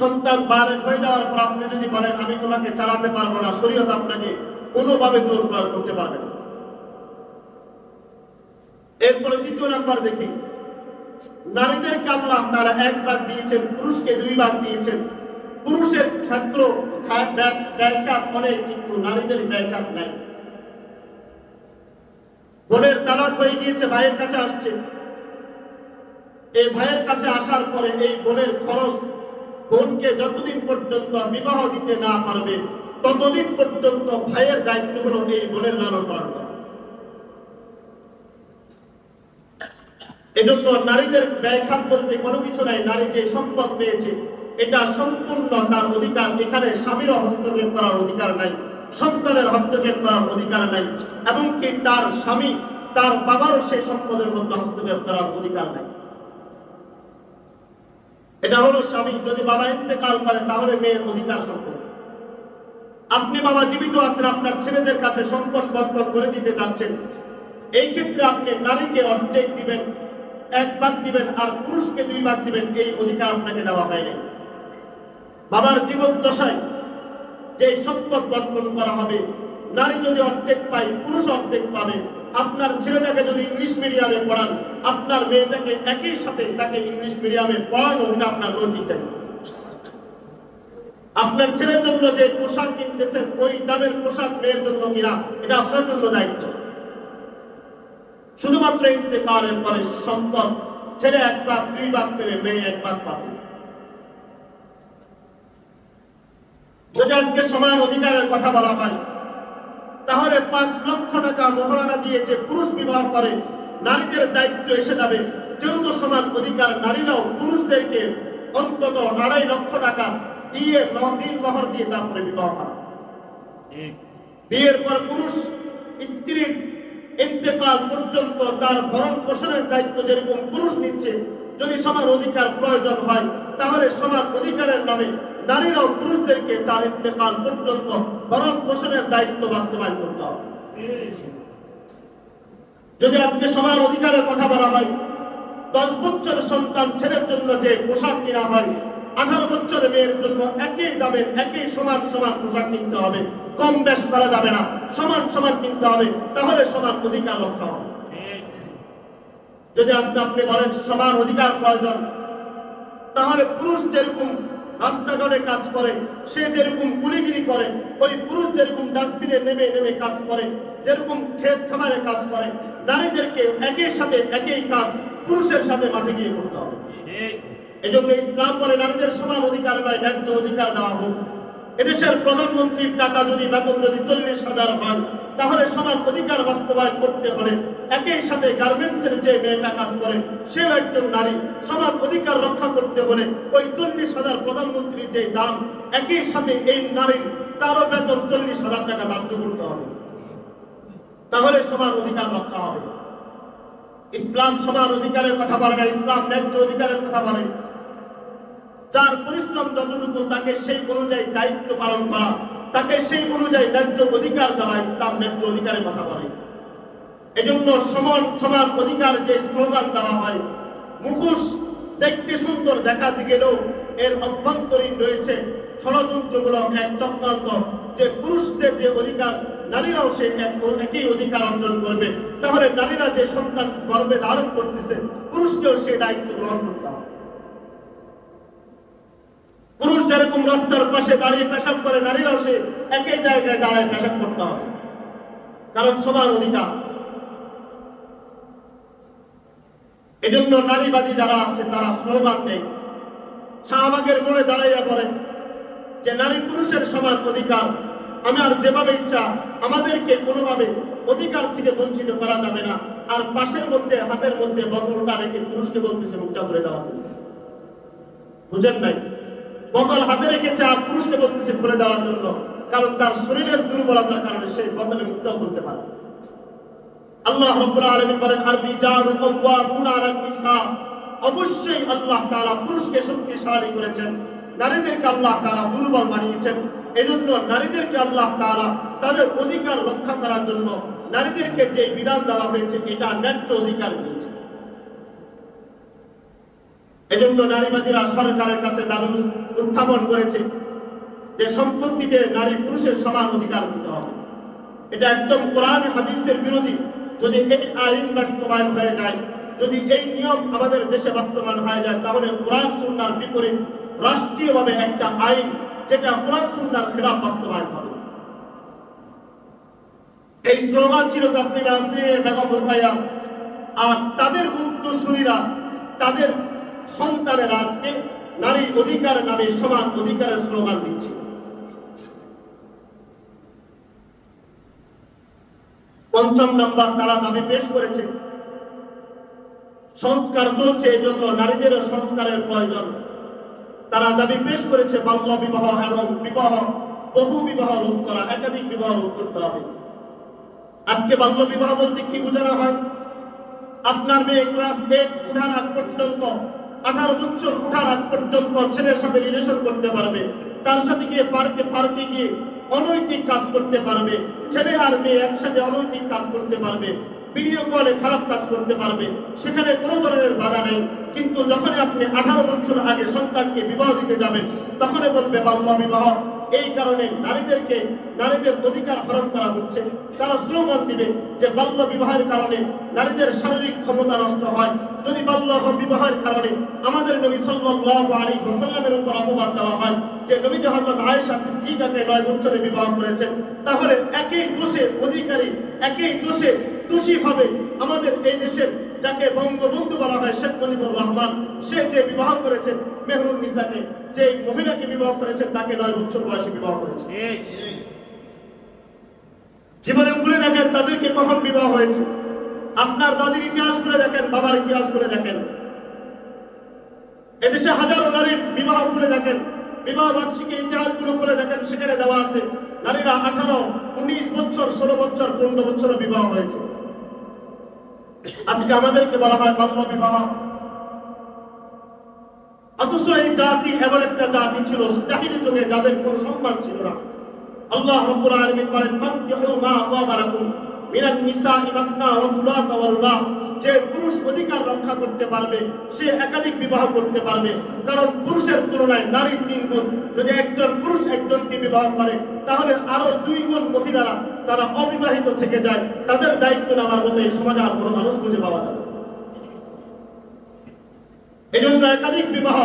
সন্তান বালেগ হয়ে যাওয়ার পর আপনি যদি বলেন আমি তোমাকে চালাতে পারবো না, শরীয়ত আপনাকে কোনোভাবে জোর প্রয়োগ করতে পারবে না। এরপরে দ্বিতীয় নাম্বার দেখি, নারীদেরকে আল্লাহ তাআলা এক ভাগ দিয়েছেন, পুরুষকে দুই ভাগ দিয়েছেন। পুরুষের ক্ষেত্র ব্যাখ্যা অনেক, কিন্তু নারীদের ব্যাখ্যা নাই। বোনের তালাক হয়ে গিয়েছে, ভাইয়ের কাছে আসছে, এই ভাইয়ের কাছে আসার পরে এই বোনের খরচ, বোনকে যতদিন পর্যন্ত বিবাহ দিতে না পারবে ততদিন পর্যন্ত ভাইয়ের দায়িত্ব হলো এই বোনের লালন পালন করা। এজন্য নারীদের ব্যাখ্যা বলতে কোনো কিছু নাই। নারী যে সম্পদ পেয়েছে এটা সম্পূর্ণ তার অধিকার, এখানে স্বামীরও হস্তক্ষেপ করার অধিকার নাই, সন্তানের হস্তক্ষেপ করার অধিকার নাই, এমনকি তার স্বামী, তার বাবারও সেই সম্পদের মধ্যে হস্তক্ষেপ করার অধিকার নাই। এটা হলো স্বামী। যদি বাবা ইন্তেকাল করে তাহলে মেয়ের অধিকার সম্পদ। আপনি বাবা জীবিত আছেন, আপনার ছেলেদের কাছে সম্পদ বন্টন করে দিতে যাচ্ছেন, এই ক্ষেত্রে আপনি নারীকে অর্ধেক দিবেন, এক ভাগ দিবেন, আর পুরুষকে দুই ভাগ দিবেন, এই অধিকার আপনাকে দেওয়া হয় নাই। বাবার জীবদ্দশায় যে সম্পদ বন্টন করা হবে, নারী যদি অর্ধেক পায়, পুরুষ অর্ধেক পাবে। আপনার ছেলেটাকে যদি ইংলিশ মিডিয়ামে পড়ান, আপনার মেয়েটাকে একই সাথে তাকে ইংলিশ মিডিয়ামে পড়ানো, ওটা আপনার নৈতিক দায়িত্ব। আপনার ছেলের জন্য যে পোশাক কিনতেছেন, ওই দামের পোশাক মেয়ের জন্য কিনা, এটা আপনার জন্য দায়িত্ব। শুধুমাত্র ইন্তেকালের পরে সম্পদ ছেলে এক ভাগ, দুই ভাগ পেলে মেয়ে এক ভাগ পাবে। যদি আজকে সমান অধিকারের কথা বলা হয়, তাহলে 5 লক্ষ টাকা মোহরানা দিয়ে যে পুরুষ বিবাহ করে, নারীদের দায়িত্ব এসে যাবে, যেহেতু সমান অধিকার, নারীরাও পুরুষদেরকে অন্তত 2.5 লক্ষ টাকা দিয়ে দিন মোহর দিয়ে তারপরে বিবাহ করা। বিয়ের পর পুরুষ স্ত্রীর ইন্তেকাল পর্যন্ত তার ভরণ পোষণের দায়িত্ব যেরকম পুরুষ নিচ্ছে, যদি সমান অধিকার প্রয়োজন হয় তাহলে সমান অধিকারের নামে নারীরাও পুরুষদেরকে তার ইন্তেকাল পর্যন্ত ভরণ পোষণের দায়িত্ব বাস্তবায়ন করতে হবে। যদি আজকে সমান অধিকারের কথা বলা হয়, 10 বছর সন্তান ছেলের জন্য যে পোশাক কেনা হয়, 18 বছরের মেয়ের জন্য একই দামের একই সমান সমান পোশাক কিনতে হবে, কম বেশ করা যাবে না, সমান সমান কিনতে হবে, তাহলে সমান অধিকার রক্ষা হবে। যদি আজকে আপনি বলেন সমান অধিকার প্রয়োজন, তাহলে পুরুষ যেরকম রাস্তাঘাটে কাজ করে, সে যেরকম কুলিগিরি করে, ওই পুরুষ যেরকম ডাস্টবিনে নেমে নেমে কাজ করে, যেরকম ক্ষেত খামারে কাজ করে, নারীদেরকে একই সাথে একই কাজ পুরুষের সাথে মাঠে গিয়ে করতে হবে। এজন্য ইসলাম বলে নারীদের সমান অধিকার নয়, ন্যায্য অধিকার দেওয়া হোক। এদেশের প্রধানমন্ত্রীর টাকা যদি, বেতন যদি 40,000 হয়, তাহলে সমান অধিকার বাস্তবায়ন করতে হলে একই সাথে গার্মেন্টসের যে মেয়েটা কাজ করে, সেও একজন নারী। সমান অধিকার রক্ষা করতে হলে ওই 40,000 প্রধানমন্ত্রীর যে দাম, একই সাথে এই নারীর তারও বেতন 40,000 টাকা ধার্য করতে হবে, তাহলে সমান অধিকার রক্ষা হবে। ইসলাম সমান অধিকারের কথা বলে না, ইসলাম ন্যায্য অধিকারের কথা বলে। যার পরিশ্রম যতটুকু, তাকে সেই অনুযায়ী দায়িত্ব পালন করা, তাকে সেই অনুযায়ী ন্যায্য অধিকার দেওয়া, ইসলাম ন্যায্য অধিকারের কথা বলে। এজন্য সমান সমান অধিকার যে স্লোগান দেওয়া হয়, মুখোশ দেখতে সুন্দর দেখাতে গেলেও এর অভ্যন্তরীণ রয়েছে ষড়যন্ত্রমূলক এক চক্রান্ত, যে পুরুষদের যে অধিকার নারীরাও সে একই অধিকার অর্জন করবে, তাহলে নারীরা যে সন্তান গর্ভে ধারণ করতেছে পুরুষকেও সেই দায়িত্ব গ্রহণ করতে হবে। পুরুষ যেরকম রাস্তার পাশে দাঁড়িয়ে পেশাব করে, নারীরাও সে একই জায়গায় দাঁড়ায় পেশাব করতে হবে, কারণ সবার অধিকার। এজন্য নারীবাদী যারা আছে তারা স্লোগান দেয়, শাহবাগের মোড়ে দাঁড়াইয়া পড়ে যে নারী পুরুষের সমান অধিকার, আমার যেভাবে ইচ্ছা আমাদেরকে কোনোভাবে অধিকার থেকে বঞ্চিত করা যাবে না। আর পাশের মধ্যে হাতের মধ্যে বোতলটা রেখে পুরুষকে বলতেছে মুখটা খুলে দেওয়া। বুঝেন নাই? বোতল হাতে রেখেছে আর পুরুষকে বলতেছে খুলে দেওয়ার জন্য, কারণ তার শরীরের দুর্বলতার কারণে সেই বোতলে মুখটাও খুলতে পারে। আল্লাহ রাব্বুল আলামিন বলেন, আর রিজালু কাওয়ামুনা আলান নিসা, অবশ্যই আল্লাহ তাআলা পুরুষকে শক্তিশালী করেছেন, নারীদেরকে আল্লাহ তাআলা দুর্বল বানিয়েছেন। এজন্য নারীদেরকে আল্লাহ তাআলা তাদের অধিকার রক্ষা করার জন্য নারীদেরকে যে বিধান দেওয়া হয়েছে এটা ন্যায্য অধিকার দিয়েছে। এজন্য নারীবাদীরা সরকারের কাছে দাবি উত্থাপন করেছে যে সম্পত্তিতে নারী পুরুষের সমান অধিকার দিতে হবে। এটা একদম কোরআন হাদিসের বিরোধী। যদি এই আইন বাস্তবায়ন হয়ে যায়, যদি এই নিয়ম আমাদের দেশে বাস্তবায়ন হয়ে যায়, তাহলে কোরআন সুন্নাহর বিপরীত রাষ্ট্রীয়ভাবে একটা আইন যেটা কোরআন সুন্নাহর খেলাফ বাস্তবায়ন হবে। এই স্লোগান ছিল তাসলিমা নাসরিনের বেগম রোকাইয়া, আর তাদের উত্তরসূরিরা তাদের সন্তানের আজকে নারী অধিকার নামে সমান অধিকারের স্লোগান দিচ্ছে। পঞ্চম নাম্বার তারা দাবি পেশ করেছে, সংস্কার চলছে, এই জন্য নারীদেরও সংস্কারের প্রয়োজন। তারা দাবি পেশ করেছে বাল্য বিবাহ এবং বিবাহ, বহু বিবাহ রোধ করা, একাধিক বিবাহ রোধ করতে হবে। আজকে বাল্য বিবাহ বলতে কি বোঝানো হয়? আপনার মেয়ে ক্লাস 8 উঠার আগ পর্যন্ত, 18 বছর উঠার আগ পর্যন্ত ছেলের সাথে রিলেশন করতে পারবে, তার সাথে গিয়ে পার্কে গিয়ে অনৈতিক কাজ করতে পারবে, ছেলে আর মেয়ে একসাথে অনৈতিক কাজ করতে পারবে, ভিডিও কলে খারাপ কাজ করতে পারবে, সেখানে কোনো ধরনের বাধা নেই। কিন্তু যখন আপনি 18 বছর আগে সন্তানকে বিবাহ দিতে যাবেন, তখনই বলবে বাল্য বিবাহ। এই কারণে নারীদের অধিকার হরণ করা হচ্ছে। তারা স্লোগান দিবে যে বাল্য বিবাহের কারণে নারীদের শারীরিক ক্ষমতা নষ্ট হয়। যদি বাল্য বিবাহের কারণে আমাদের নবী সাল্লাল্লাহু আলাইহি ওয়াসাল্লামের উপর অপবাদ দেওয়া হয় যে নবীজি হযরত আয়েশা সিদ্দিকাকে 9 বছরে বিবাহ করেছেন, তাহলে একই দোষের অধিকারী, একই দোষী হবে আমাদের এই দেশের যাকে বঙ্গবন্ধু বলা হয় শেখ মুজিবুর রহমান। সে যে বিবাহ করেছেন মেহরুন নিসাকে, যে মহিলাকে বিবাহ করেছেন তাকে 9 বছর বয়সে বিবাহ করেছেন। জীবনে ভুলে দেখেন তাদেরকে কখন বিবাহ হয়েছে। আপনার দাদির ইতিহাস করে দেখেন, বাবার ইতিহাস করে দেখেন, এদেশে হাজারো নারীর বিবাহ খুলে দেখেন, বিবাহ বার্ষিকীর ইতিহাসগুলো খুলে দেখেন, সেখানে দেওয়া আছে নারীরা 18, 19 বছর, 16 বছর, 15 বছর বিবাহ হয়েছে। আজকে আমাদেরকে বলা হয় বাল্য বিবাহ। অথচ এই জাতি এমন একটা জাতি ছিল জাহিলি যুগে যাদের কোনো সম্মান ছিল না। আল্লাহ রাব্বুল আলামিন বলেন, ফানকিহু মা তাবা লাকুম মিনান নিসাই মাসনা ওয়া সুলাসা ওয়া রুবা। যে পুরুষ অধিকার রক্ষা করতে পারবে সে একাধিক বিবাহ করতে পারবে, কারণ পুরুষের তুলনায় নারী 3 গুণ। যদি একজন পুরুষ একজনকে বিবাহ করে, তাহলে আরো 2 গুণ মহিলারা তারা অবিবাহিত থেকে যায়। তাদের দায়িত্ব নেওয়ার মতো এই সমাজে আর কোনো মানুষ খুঁজে পাওয়া যাবে। এজন্য একাধিক বিবাহ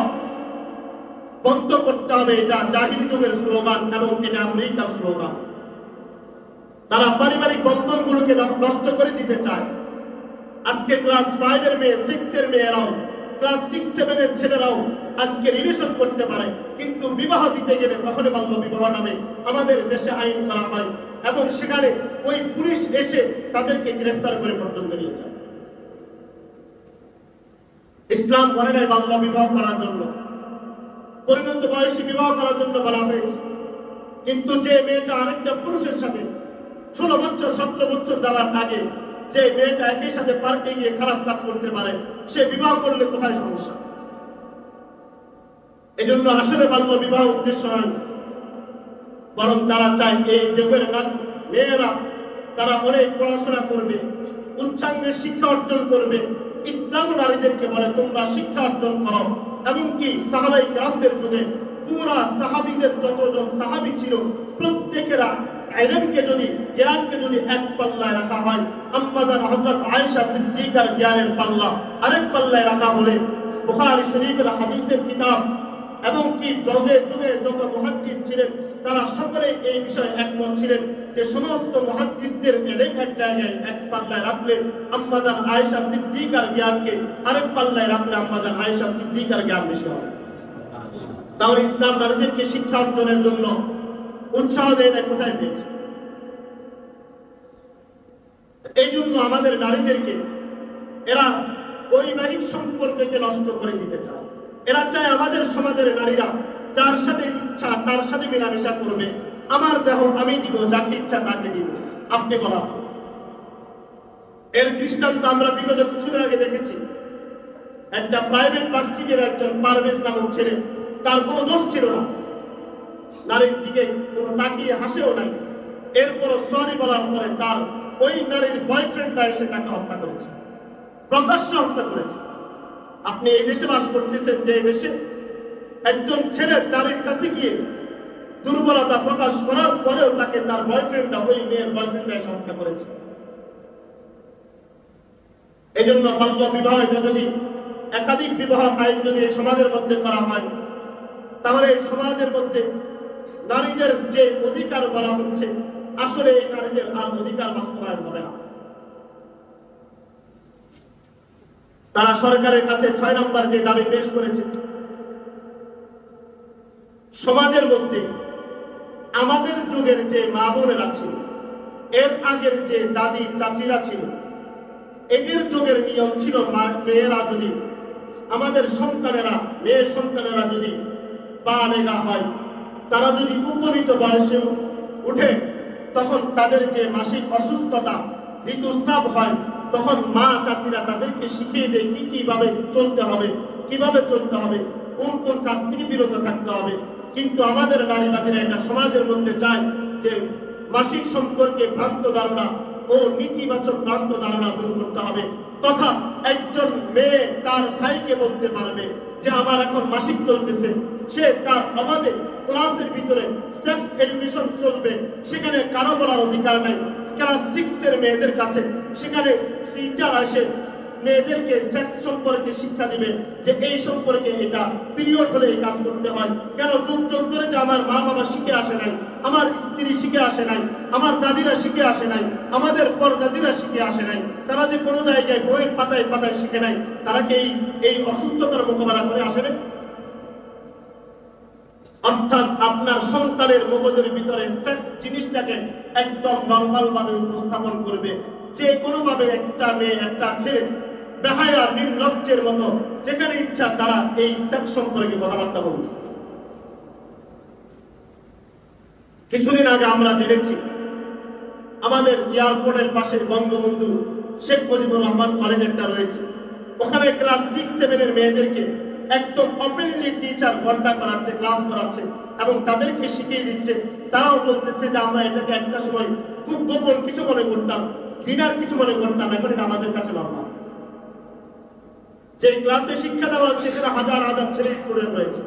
বন্ধ করতে হবে। এটা জাহিলি যুগের স্লোগান এবং এটা আমেরিকার স্লোগান। তারা পারিবারিক বন্ধনগুলোকে নষ্ট করে দিতে চায়। আজকে ক্লাস 5 এর মেয়ে, 6 এর মেয়েরাও, ক্লাস 6, 7 এর ছেলেরাও আজকে রিলেশন করতে পারে, কিন্তু বিবাহ দিতে গেলে তখন বাল্য বিবাহ নামে আমাদের দেশে আইন করা হয় এবং সেখানে ওই পুলিশ এসে তাদেরকে গ্রেফতার করে পর্যন্ত নিয়ে যায়। ইসলাম বলে নাই বাল্য বিবাহ করার জন্য, পরিণত বয়সী বিবাহ করার জন্য বলা হয়েছে। কিন্তু যে মেয়েটা আরেকটা পুরুষের সাথে 16 বছর, 17 বছর যাওয়ার আগে যে মেয়েটা একই সাথে পার্কে গিয়ে খারাপ কাজ করতে পারে, সে বিবাহ করলে কোথায় সমস্যা? এজন্য আসলে বাল্য বিবাহ উদ্দেশ্য নয়, বরং তারা চায় এই যুগের মেয়েরা তারা অনেক পড়াশোনা করবে, উচ্চাঙ্গের শিক্ষা অর্জন করবে। ইসলাম নারীদেরকে বলে তোমরা শিক্ষা অর্জন করো। এমনকি সাহাবায়ে কেরামদের যুগে পুরা সাহাবীদের যতজন সাহাবী ছিল প্রত্যেকেরা ইলমকে যদি জ্ঞানকে যদি এক পাল্লায় রাখা হয়, আম্মা জান হযরত আয়েশা সিদ্দিকার জ্ঞানের পাল্লা আরেক পাল্লায় রাখা হলে বুখারী শরীফের হাদিসের কিতাব এবং কি যুগে যুগে যত মুহাদ্দিস ছিলেন তারা সকলে এই বিষয়ে একমত ছিলেন যে সমস্ত মুহাদ্দিসদের ইলম এক জায়গায় এক পাল্লায় রাখলে আম্মা জান আয়েশা সিদ্দিকার জ্ঞানকে আরেক পাল্লায় রাখলে আম্মা জান আয়েশা সিদ্দিকার জ্ঞান বেশি হবে। তাহলে ইসলাম নারীদেরকে শিক্ষা অর্জনের জন্য উৎসাহ দেয় না, কোথায় পেয়েছে? এই জন্য আমাদের নারীদেরকে এরা বৈবাহিক সম্পর্ককে নষ্ট করে দিতে চায়। এরা চায় আমাদের সমাজের নারীরা যার সাথে ইচ্ছা তার সাথে মেলামেশা করবে, আমার দেহ আমি দিব, যাকে ইচ্ছা তাকে দিব। আপনি বলা এর দৃষ্টান্ত আমরা বিগত কিছুদিন আগে দেখেছি। একটা প্রাইভেট ভার্সিটির একজন পারভেজ নামক ছেলে, তার কোনো দোষ ছিল না, নারীর দিকে কোনো তাকিয়ে হাসেও নাই, এরপরও সরি বলার পরে তার ওই নারীর বয়ফ্রেন্ডরা এসে তাকে হত্যা করেছে, প্রকাশ্য হত্যা করেছে। আপনি এই দেশে বাস করতেছেন, যে এই দেশে একজন ছেলে নারীর কাছে গিয়ে দুর্বলতা প্রকাশ করার পরেও তাকে তার বয়ফ্রেন্ডরা, ওই মেয়ের বয়ফ্রেন্ডরা এসে হত্যা করেছে। এই জন্য বাল্য বিবাহ যদি একাধিক বিবাহ আইন যদি এই সমাজের মধ্যে করা হয়, তাহলে এই সমাজের মধ্যে নারীদের যে অধিকার বলা হচ্ছে আসলে এই নারীদের আর অধিকার বাস্তবায়ন হবে না। তারা সরকারের কাছে 6 নম্বর যে দাবি পেশ করেছে, সমাজের মধ্যে আমাদের যুগের যে মা বোনেরা ছিল, এর আগের যে দাদি চাচিরা ছিল, এদের যুগের নিয়ম ছিল মেয়েরা যদি, আমাদের সন্তানেরা, মেয়ে সন্তানেরা যদি বালেগা হয়, তারা যদি উপনীত বয়সে উঠে, তখন তাদের যে মাসিক অসুস্থতা, ঋতুস্রাব হয়, তখন মা চাচিরা তাদেরকে শিখিয়ে দেয় কিভাবে চলতে হবে, কিভাবে চলতে হবে, কোন কোন কাজ থেকে বিরত থাকতে হবে। কিন্তু আমাদের নারীবাদীরা এটা সমাজের মধ্যে চায় যে মাসিক সম্পর্কে ভ্রান্ত ধারণা ও নেতিবাচক ভ্রান্ত ধারণা দূর করতে হবে, তথা একজন মেয়ে তার ভাইকে বলতে পারবে যে আমার এখন মাসিক চলতেছে, সে তার আমাদের ক্লাসের ভিতরে সেক্স এডুকেশন চলবে, সেখানে কারো বলার অধিকার নাই। ক্লাস 6 এর মেয়েদের কাছে সেখানে টিচার আসে মেয়েদেরকে সেক্স সম্পর্কে শিক্ষা দিবে যে এই সম্পর্কে এটা পিরিয়ড হলে এই কাজ করতে হয়। কেন? যুগ যুগ ধরে যে আমার মা বাবা শিখে আসে নাই, আমার স্ত্রী শিখে আসে নাই, আমার দাদিরা শিখে আসে নাই, আমাদের পরদাদিরা শিখে আসে নাই, তারা যে কোনো জায়গায় বইয়ের পাতায় পাতায় শিখে নাই, তারা কি এই অসুস্থতার মোকাবেলা করে আসে নাই? অর্থাৎ আপনার সন্তানের মগজের ভিতরে সেক্স জিনিসটাকে একদম নরমাল ভাবে উপস্থাপন করবে, যে কোনো ভাবে একটা মেয়ে একটা ছেলে বেহায়া নির্লজ্জের মতো যেখানে ইচ্ছা তারা এই সেক্স সম্পর্কে কথাবার্তা বলবে। কিছুদিন আগে আমরা জেনেছি আমাদের এয়ারপোর্টের পাশে বঙ্গবন্ধু শেখ মুজিবুর রহমান কলেজ একটা রয়েছে, ওখানে ক্লাস 6-7 এর মেয়েদেরকে একদম ওপেনলি টিচার ঘন্টা করাচ্ছে, ক্লাস করাচ্ছে এবং তাদেরকে শিখিয়ে দিচ্ছে। তারাও বলতেছে যে আমরা এটাকে একটা সময় খুব গোপন কিছু মনে করতাম, ঘৃণার কিছু মনে করতাম, এখন এটা আমাদের কাছে নরমাল। যে ক্লাসে শিক্ষা দেওয়া হচ্ছে সেখানে হাজার হাজার ছেলে স্টুডেন্ট রয়েছে।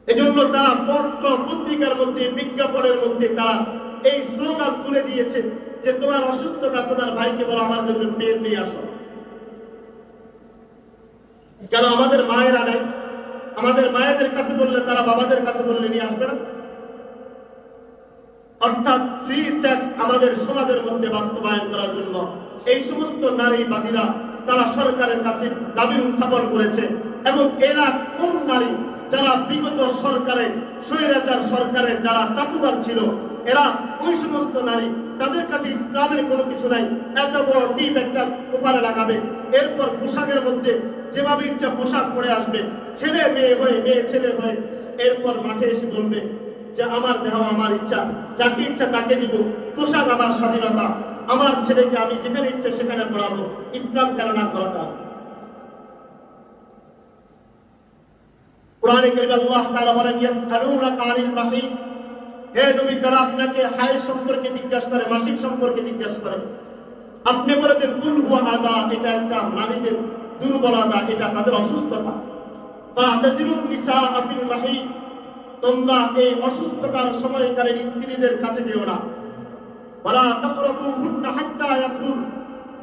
এজন্য তারা পত্র পত্রিকার মধ্যে, বিজ্ঞাপনের মধ্যে তারা এই স্লোগান তুলে দিয়েছে যে তোমার অসুস্থতা তোমার ভাইকে বলো আমার জন্য পেন নিয়ে আসো। কেন আমাদের মায়েরা নাই? আমাদের মায়েদের কাছে বললে তারা বাবাদের কাছে বললে নিয়ে আসবে না? অর্থাৎ ফ্রি সেক্স আমাদের সমাজের মধ্যে বাস্তবায়ন করার জন্য এই সমস্ত নারীবাদীরা তারা সরকারের কাছে দাবি উত্থাপন করেছে। এবং এরা কোন নারী? যারা বিগত সরকারের, স্বৈরাচার সরকারের যারা চাটুকার ছিল, এরা ওই সমস্ত নারী, তাদের কাছে ইসলামের কোনো কিছু নাই, এত বড় টিপ একটা কোপারে লাগাবে, এরপর পোশাকের মধ্যে যেভাবে ইচ্ছা পোশাক পরে আসবে, ছেলে মেয়ে হয়ে, মেয়ে ছেলে হয়ে, এরপর মাঠে এসে বলবে যে আমার দেহ আমার ইচ্ছা, যাকে ইচ্ছা তাকে দিব, পোশাক আমার স্বাধীনতা, আমার ছেলেকে আমি যেখানে ইচ্ছা সেখানে পড়াবো। ইসলাম কেন না করাতা? কোরআনে কারীমে আল্লাহ তাআলা বলেন ইয়াসআলুনাকা আনিল মাহিদ, হে নবী তারা আপনাকে হায় সম্পর্কে জিজ্ঞাসা করে, মাসিক সম্পর্কে জিজ্ঞাসা করে। আপনি বলে দেন কুল হুয়া আদা, এটা একটা নারীদের দুর্বলতা, এটা তাদের অসুস্থতা। ফাতাজিরুন নিসাআ ফিল মাহিদ, তোমরা এই অসুস্থতার সময়কারের স্ত্রীদের কাছে যেও না। ওয়ালা তাকরাবুহুন্না হাত্তা ইয়াতুন,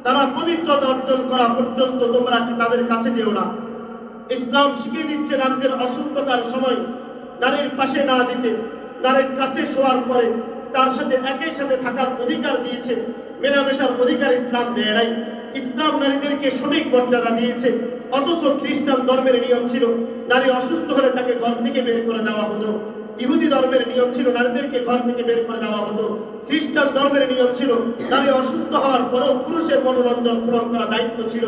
তারা পবিত্রতা অর্জন করা পর্যন্ত তোমরা তাদের কাছে যেও না। ইসলাম শিখিয়ে দিচ্ছে নারীদের অসুস্থতার সময় নারীর পাশে না যেতে, নারীর কাছে শোয়ার পরে তার সাথে একই সাথে থাকার অধিকার দিয়েছে, মেলামেশার অধিকার ইসলাম দেয় নাই। ইসলাম নারীদেরকে সঠিক মর্যাদা দিয়েছে। অথচ খ্রিস্টান ধর্মের নিয়ম ছিল নারী অসুস্থ হলে তাকে ঘর থেকে বের করে দেওয়া হতো। ইহুদি ধর্মের নিয়ম ছিল নারীদেরকে ঘর থেকে বের করে দেওয়া হতো। খ্রিস্টান ধর্মের নিয়ম ছিল নারী অসুস্থ হওয়ার পরেও পুরুষের মনোরঞ্জন পূরণ করা দায়িত্ব ছিল।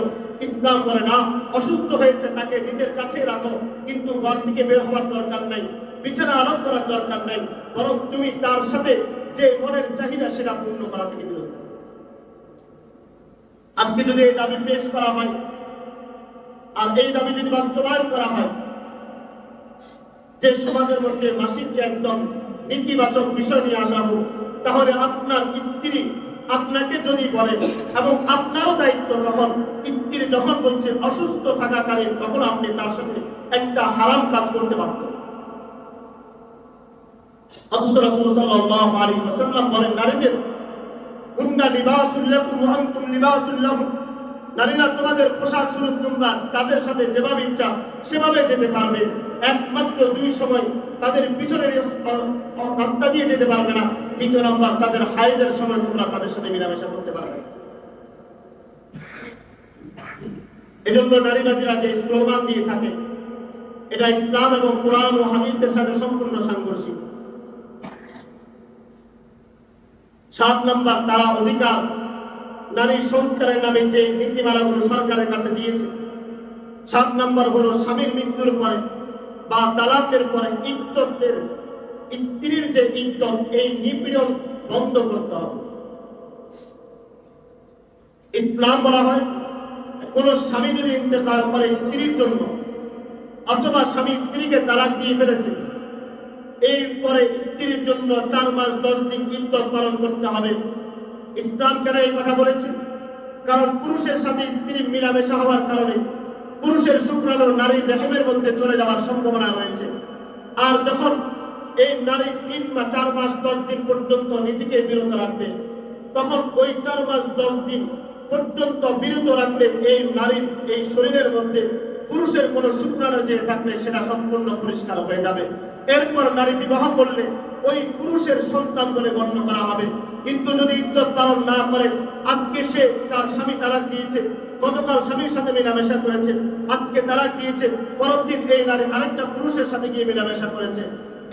ইসলাম বলে না, অসুস্থ হয়েছে তাকে নিজের কাছে রাখো, কিন্তু ঘর থেকে বের হওয়ার দরকার নাই, বিছানা আলাপ করার দরকার নাই, বরং তুমি তার সাথে যে মনের চাহিদা সেটা পূর্ণ করা থেকে বিরত। আজকে যদি এই দাবি পেশ করা হয় আর এই দাবি যদি বাস্তবায়ন করা হয় যে সমাজের মধ্যে মাসিককে একদম নেতিবাচক বিষয় নিয়ে আসা হোক, তাহলে আপনার স্ত্রী আপনাকে যদি বলে এবং আপনারও দায়িত্ব, তখন স্ত্রী যখন বলছে অসুস্থ থাকাকালীন, তখন আপনি তার সাথে একটা হারাম কাজ করতে পারতেন। অথচ রাসূল সাল্লাল্লাহু আলাইহি ওয়াসাল্লাম বলেন নারীদের উন্না লিবাসুল লাকুম ওয়া আনতুম লিবাসুল লাহুম, নারীরা তোমাদের পোশাক স্বরূপ, তোমরা তাদের সাথে যেভাবে ইচ্ছা সেভাবে যেতে পারবে। একমাত্র দুই সময় তাদের পিছনের রাস্তা দিয়ে যেতে পারবে না। দ্বিতীয় নম্বর, তাদের হাইজের সময় তোমরা তাদের সাথে মেলামেশা করতে পারবে। এজন্য নারীবাদীরা যে স্লোগান দিয়ে থাকে, এটা ইসলাম এবং কোরআন ও হাদিসের সাথে সম্পূর্ণ সাংঘর্ষিক। 7 নম্বর, তারা অধিকার নারী সংস্কারের নামে যে নীতিমালাগুলো সরকারের কাছে দিয়েছে। 7 নম্বর হলো স্বামীর মৃত্যুর পরে বা তালাকের পরে ইদ্দতের, স্ত্রীর যে ইদ্দত, এই নিপীড়ন বন্ধ করতে হবে। ইসলাম বলা হয় কোন স্বামী যদি ইন্তেকাল করে স্ত্রীর জন্য, অথবা স্বামী স্ত্রীকে তালাক দিয়ে ফেলেছে, এই পরে স্ত্রীর জন্য 4 মাস 10 দিন ইদ্দত পালন করতে হবে। ইসলাম কেন এই কথা বলেছে? কারণ পুরুষের সাথে স্ত্রীর মিলামেশা হওয়ার কারণে পুরুষের শুক্রাণু নারীর রেহেমের মধ্যে চলে যাওয়ার সম্ভাবনা রয়েছে। আর যখন এই নারী 3 বা 4 মাস 10 দিন পর্যন্ত নিজেকে বিরত রাখবে, তখন ওই 4 মাস 10 দিন পর্যন্ত বিরত রাখলে এই নারীর এই শরীরের মধ্যে পুরুষের কোনো শুক্রাণু যে থাকলে সেটা সম্পূর্ণ পরিষ্কার হয়ে যাবে। এরপর নারী বিবাহ করলে ওই পুরুষের সন্তান বলে গণ্য করা হবে। কিন্তু যদি ইদ্দত পালন না করে, আজকে সে তার স্বামী তালাক দিয়েছে, গতকাল স্বামীর সাথে মেলামেশা করেছে, আজকে তালাক দিয়েছে, পরের দিন এই নারী আরেকটা পুরুষের সাথে গিয়ে মেলামেশা করেছে,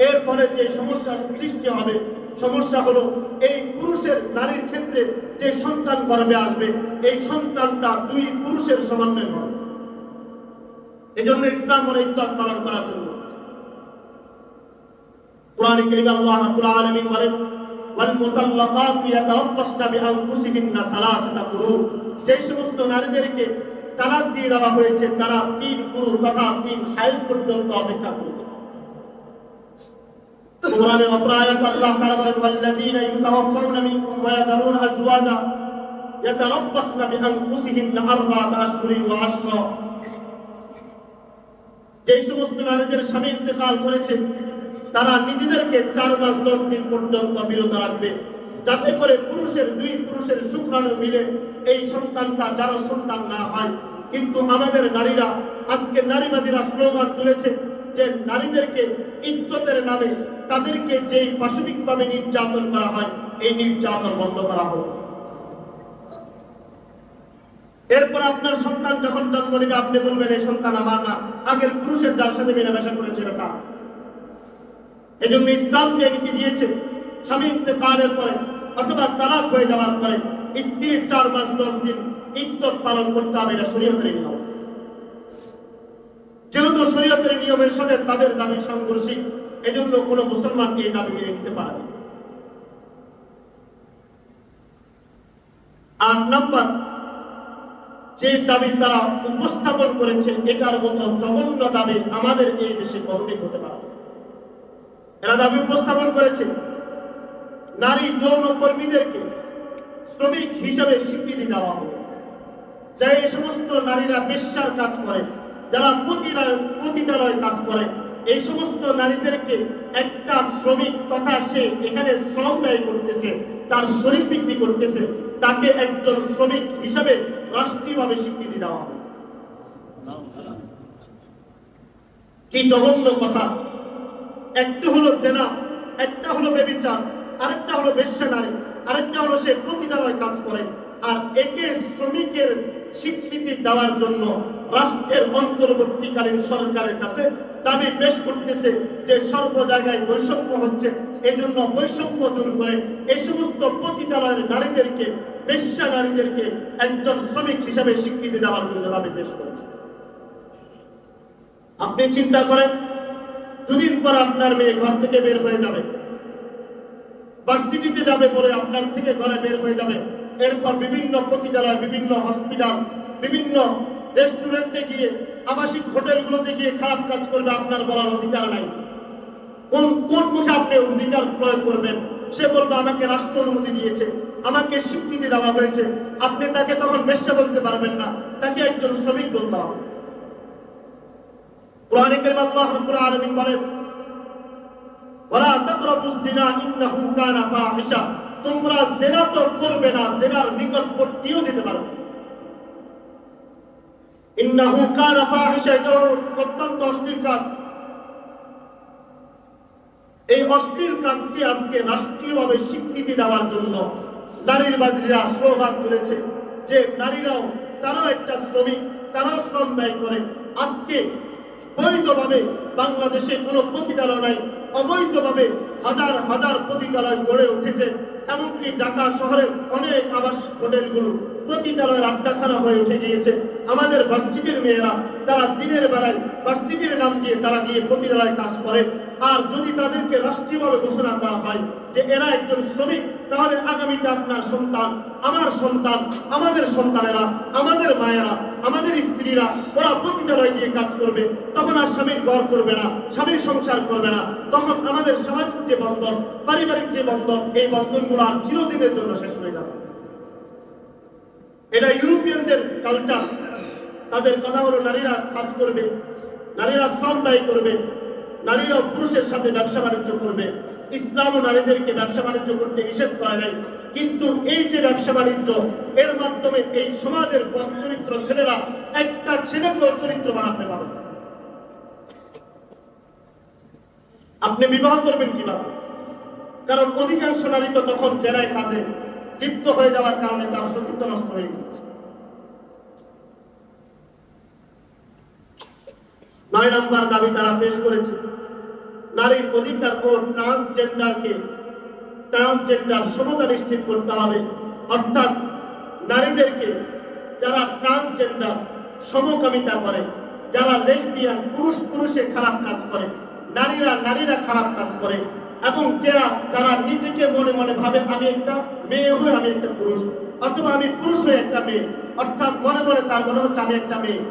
এর ফলে যে সমস্যা সৃষ্টি হবে, সমস্যা হলো এই পুরুষের নারীর ক্ষেত্রে যে সন্তান গর্ভে আসবে, এই সন্তানটা 2 পুরুষের সমন্বয় হবে। এজন্য ইসলাম বলে ইদ্দত পালন করার জন্য। কোরআনে কারীমে আল্লাহ রাব্বুল আলামিন বলেন ওয়াল মুতাল্লাকাতু ইয়াতারাব্বাসনা বিআনফুসিহিন্না সালাসাতা কুরু, যে সমস্ত নারীদেরকে তালাক দিয়ে দেওয়া হয়েছে তারা 3 কুরু তথা 3 হাইজ পর্যন্ত অপেক্ষা করবে। কোরআনে অপর আয়াত আল্লাহ তাআলা বলেন ওয়াল্লাযীনা ইউতাওয়াফাউনা মিনকুম ওয়া ইয়াযারুনা আজওয়াজা ইয়াতারাব্বাসনা বিআনফুসিহিন্না আরবাআতা আশহুরিন ওয়া আশরা, যে সমস্ত নারীদের স্বামী ইন্তেকাল করেছে তারা নিজেদেরকে 4 মাস 10 দিন পর্যন্ত বিরত রাখবে, যাতে করে পুরুষের 2 পুরুষের শুক্রাণু মিলে এই সন্তানটা যারা সন্তান না হয়। কিন্তু আমাদের নারীরা, আজকে নারীবাদীরা স্লোগান তুলেছে যে নারীদেরকে ইদ্দতের নামে তাদেরকে যেই পাশবিকভাবে নির্যাতন করা হয়, এই নির্যাতন বন্ধ করা হোক। এরপর আপনার সন্তান যখন জন্ম নেবে আপনি বলবেন এই সন্তান আমার না, আগের পুরুষের যার সাথে মেলামেশা করেছিল তা। এজন্য ইসলাম যে নীতি দিয়েছে, স্বামী ইন্তেকালের পরে অথবা তালাক হয়ে যাওয়ার পরে স্ত্রীর 4 মাস 10 দিন ইদ্দত পালন করতে হবে, এটা শরীয়তের নিয়ম। যেহেতু শরীয়তের নিয়মের সাথে তাদের দাবি সাংঘর্ষিক, এজন্য কোনো মুসলমান এই দাবি মেনে নিতে পারে না। 8 নম্বর, যে দাবি তারা উপস্থাপন করেছে এটার মতো জঘন্য দাবি আমাদের এই দেশে কখনোই হতে পারে না। এরা দাবি উপস্থাপন করেছে নারী যৌন কর্মীদেরকে শ্রমিক হিসেবে স্বীকৃতি দেওয়া হবে। যে সমস্ত নারীরা বেশ্যার কাজ করে, যারা পতিতালয় কাজ করে, এই সমস্ত নারীদেরকে একটা শ্রমিক তথা সে এখানে শ্রম ব্যয় করতেছে, তার শরীর বিক্রি করতেছে, তাকে একজন শ্রমিক হিসাবে রাষ্ট্রীয়ভাবে স্বীকৃতি দেওয়া হবে। কি জঘন্য কথা! একটা হলো জেনা, একটা হলো ব্যভিচার, আরেকটা হলো বেশ্যা নারী, আরেকটা হলো সে পতিতালয় কাজ করে। আর একে শ্রমিকের স্বীকৃতি দেওয়ার জন্য রাষ্ট্রের অন্তর্বর্তীকালীন সরকারের কাছে দাবি পেশ করতেছে যে সর্ব জায়গায় বৈষম্য হচ্ছে, এই জন্য বৈষম্য দূর করে এই সমস্ত পতিতালয়ের নারীদেরকে, বেশ্যা নারীদেরকে একজন শ্রমিক হিসাবে স্বীকৃতি দেওয়ার জন্য দাবি পেশ করেছে। আপনি চিন্তা করেন, দুদিন পর আপনার মেয়ে ঘর থেকে বের হয়ে যাবে, ভার্সিটিতে যাবে বলে আপনার থেকে ঘরে বের হয়ে যাবে, এরপর বিভিন্ন পতিতালয়, বিভিন্ন হসপিটাল, বিভিন্ন রেস্টুরেন্টে গিয়ে, আবাসিক হোটেলগুলোতে গিয়ে খারাপ কাজ করবে, আপনার বলার অধিকার নাই। কোন মুখে আপনি অধিকার প্রয়োগ করবেন? সে বলবে আমাকে রাষ্ট্র অনুমতি দিয়েছে, আমাকে স্বীকৃতি দেওয়া হয়েছে। আপনি তাকে তখন বেশ্যা বলতে পারবেন না, তাকে একজন শ্রমিক বলতে হবে। কুরআনে কারীম আল্লাহ রাব্বুল আলামিন বলেন, ওয়ালা তাকরাবুজ জিনা ইন্নাহু কানা ফাহিশা, তোমরা জিনা তো করবে না, জিনার নিকটবর্তীও যেতে পারবে না। ইন্নাহু কানা ফাহিশা, এটা অত্যন্ত অশ্লীল কাজ। এই অশ্লীল কাজকে আজকে রাষ্ট্রীয়ভাবে স্বীকৃতি দেওয়ার জন্য নারীবাদীরা স্লোগান তুলেছে যে নারীরাও, তারাও একটা শ্রমিক, তারাও শ্রম ব্যয় করে। আজকে বৈধভাবে বাংলাদেশে কোনো পতিতালয় নাই, অবৈধভাবে হাজার হাজার পতিতালয় গড়ে উঠেছে। এমনকি ঢাকা শহরের অনেক আবাসিক হোটেলগুলো পতিতালয়ের আড্ডাখানা হয়ে উঠে গিয়েছে। আমাদের ভার্সিটির মেয়েরা, তারা দিনের বেলায় ভার্সিটির নাম দিয়ে তারা গিয়ে পতিতালয়ে কাজ করে। আর যদি তাদেরকে রাষ্ট্রীয়ভাবে ঘোষণা করা হয় যে এরা একজন শ্রমিক, তাহলে আগামীতে আপনার সন্তান, আমার সন্তান, আমাদের সন্তানেরা, আমাদের মায়েরা, আমাদের স্ত্রীরা ওরা পতিতালয়ে গিয়ে কাজ করবে। তখন আর স্বামীর ঘর করবে না, স্বামীর সংসার করবে না। তখন আমাদের সামাজিক যে বন্ধন, পারিবারিক যে বন্ধন, এই বন্ধনগুলো আর চিরদিনের জন্য শেষ হয়ে যাবে। এটা ইউরোপিয়ানদের কালচার। তাদের কথা হলো নারীরা কাজ করবে, নারীরা শ্রম ব্যয় করবে, নারীরা পুরুষের সাথে ব্যবসা বাণিজ্য করবে। ইসলামও নারীদেরকে ব্যবসা বাণিজ্য করতে নিষেধ করে নাই, কিন্তু এই যে ব্যবসা বাণিজ্য, এর মাধ্যমে এই সমাজের চরিত্র ছেলেরা একটা ছেলেকেও চরিত্র বানাতে পারে। আপনি বিবাহ করবেন কিভাবে? কারণ অধিকাংশ নারী তো তখন জেনায় কাজে লিপ্ত হয়ে যাওয়ার কারণে তার সতীত্ব নষ্ট হয়ে গেছে। 9 নম্বর দাবি তারা পেশ করেছে, নারীর অধিকার ও ট্রান্সজেন্ডার সমতা নিশ্চিত করতে হবে। অর্থাৎ নারীদেরকে, যারা ট্রান্সজেন্ডার, সমকামিতা করে, যারা লেসবিয়ান, পুরুষে খারাপ কাজ করে, নারীরা খারাপ কাজ করে, এবং যারা নিজেকে মনে মনে ভাবে আমি একটা মেয়ে হয়ে আমি একটা পুরুষ, অথবা আমি পুরুষ হয়ে একটা মেয়ে, অর্থাৎ মনে মনে তার মনে হচ্ছে আমি একটা মেয়ে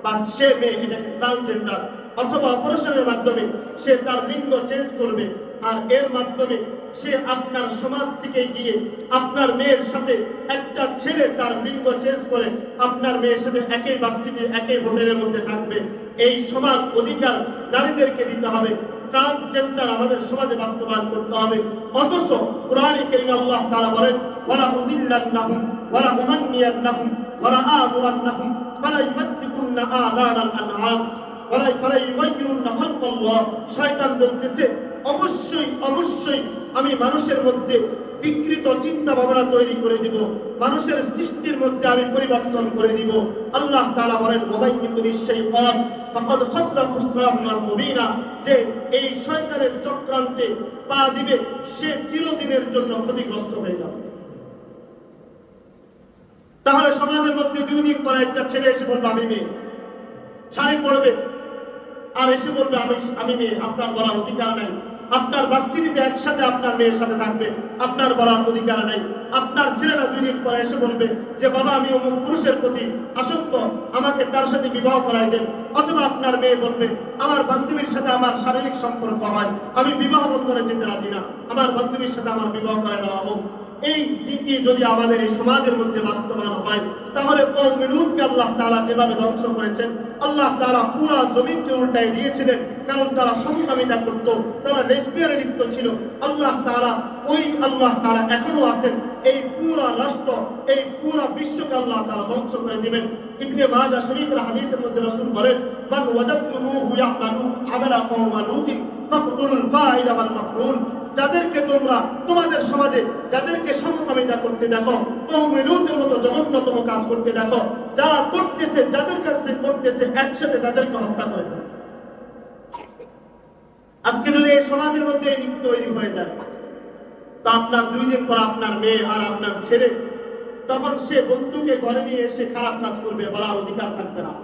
বা সে মেয়ে, এটাকে ট্রান্সজেন্ডার। অথবা অপারেশনের মাধ্যমে সে তার লিঙ্গ চেঞ্জ করবে, আর এর মাধ্যমে সে আপনার সমাজ থেকে গিয়ে আপনার মেয়ের সাথে, একটা ছেলে তার লিঙ্গ চেঞ্জ করে আপনার মেয়ের সাথে একই ভার্সিটি, একই হোটেলের মধ্যে থাকবে। এই সমান অধিকার নারীদেরকে দিতে হবে। ট্রান্সজেন্ডার আমাদের সমাজে বাস্তবায়ন করতে হবে। অথচ কুরআনে কারীমে আল্লাহ তাআলা বলেন, ওয়ালা উদিল্লান্নাহুম ওয়ালা উমান্নিয়ান্নাহুম ওয়ালা আমুরান্নাহুম ফালা ইউবাত্তিকুন্না আযানাল আনআম ওয়ালা ইউগাইয়িরুন্না খালকাল্লাহ। শয়তান বলতেছে অবশ্যই আমি মানুষের মধ্যে বিকৃত চিন্তা ভাবনা তৈরি করে দিব, মানুষের সৃষ্টির মধ্যে আমি পরিবর্তন করে দিব। আল্লাহ তাআলা বলেন, ওয়াবাইয়িকুনিশ শাইতান ফাকাদ খাসরা খুসরানান মুবিনা, যে এই শয়তানের চক্রান্তে পা দিবে সে চিরদিনের জন্য ক্ষতিগ্রস্ত হয়ে যাবে। তাহলে সমাজের মধ্যে 2 দিন পরে একটা ছেলে এসে বলবে আমি মেয়ে, শাড়ি পরবে, আর এসে বলবে আমি মেয়ে, আপনার বলার অধিকার নাই। আপনার ভার্সিটিতে একসাথে আপনার মেয়ের সাথে থাকবে, আপনার বলার অধিকার নাই। আপনার ছেলেরা 2 দিন পরে এসে বলবে যে বাবা আমি অমুক পুরুষের প্রতি আসক্ত, আমাকে তার সাথে বিবাহ করাই দেন। অথবা আপনার মেয়ে বলবে আমার বান্ধবীর সাথে আমার শারীরিক সম্পর্ক হয়, আমি বিবাহ বন্ধনে যেতে রাজি না, আমার বান্ধবীর সাথে আমার বিবাহ করাই দেওয়া হোক। এই নীতি যদি আমাদের এই সমাজের মধ্যে বাস্তবায়ন হয়, তাহলে কওমে লূতকে আল্লাহ তাআলা যেভাবে ধ্বংস করেছেন, আল্লাহ তাআলা পুরা জমিনকে উল্টায় দিয়েছিলেন। কারণ তারা সমকামিতা করত, তারা লেসবিয়ানে লিপ্ত ছিল। আল্লাহ তাআলা এখনো আছেন। এই পুরা রাষ্ট্র, এই পুরা বিশ্বকে আল্লাহ তাআলা ধ্বংস করে দিবেন। ইবনে মাজাহ শরীফের হাদিসের মধ্যে রাসূল বলেন, মান ওয়াজাদতুমুহু ইয়ামালু আমালা কওমা লূতিন ফাকতুলুল ফাইলা ওয়াল মাফউল। যাদেরকে তোমরা তোমাদের সমাজে যাদেরকে সমকামিতা করতে দেখো, কওমে লূতের মতো জঘন্যতম কাজ করতে দেখো, যারা করতেছে, যাদের কাছে করতেছে, একসাথে তাদেরকে হত্যা করে দাও। আজকে যদি এই সমাজের মধ্যে এই নীতি তৈরি হয়ে যায়, তো আপনার 2 দিন পর আপনার মেয়ে আর আপনার ছেলে, তখন সে বন্ধুকে ঘরে নিয়ে এসে খারাপ কাজ করবে, বলার অধিকার থাকবে না।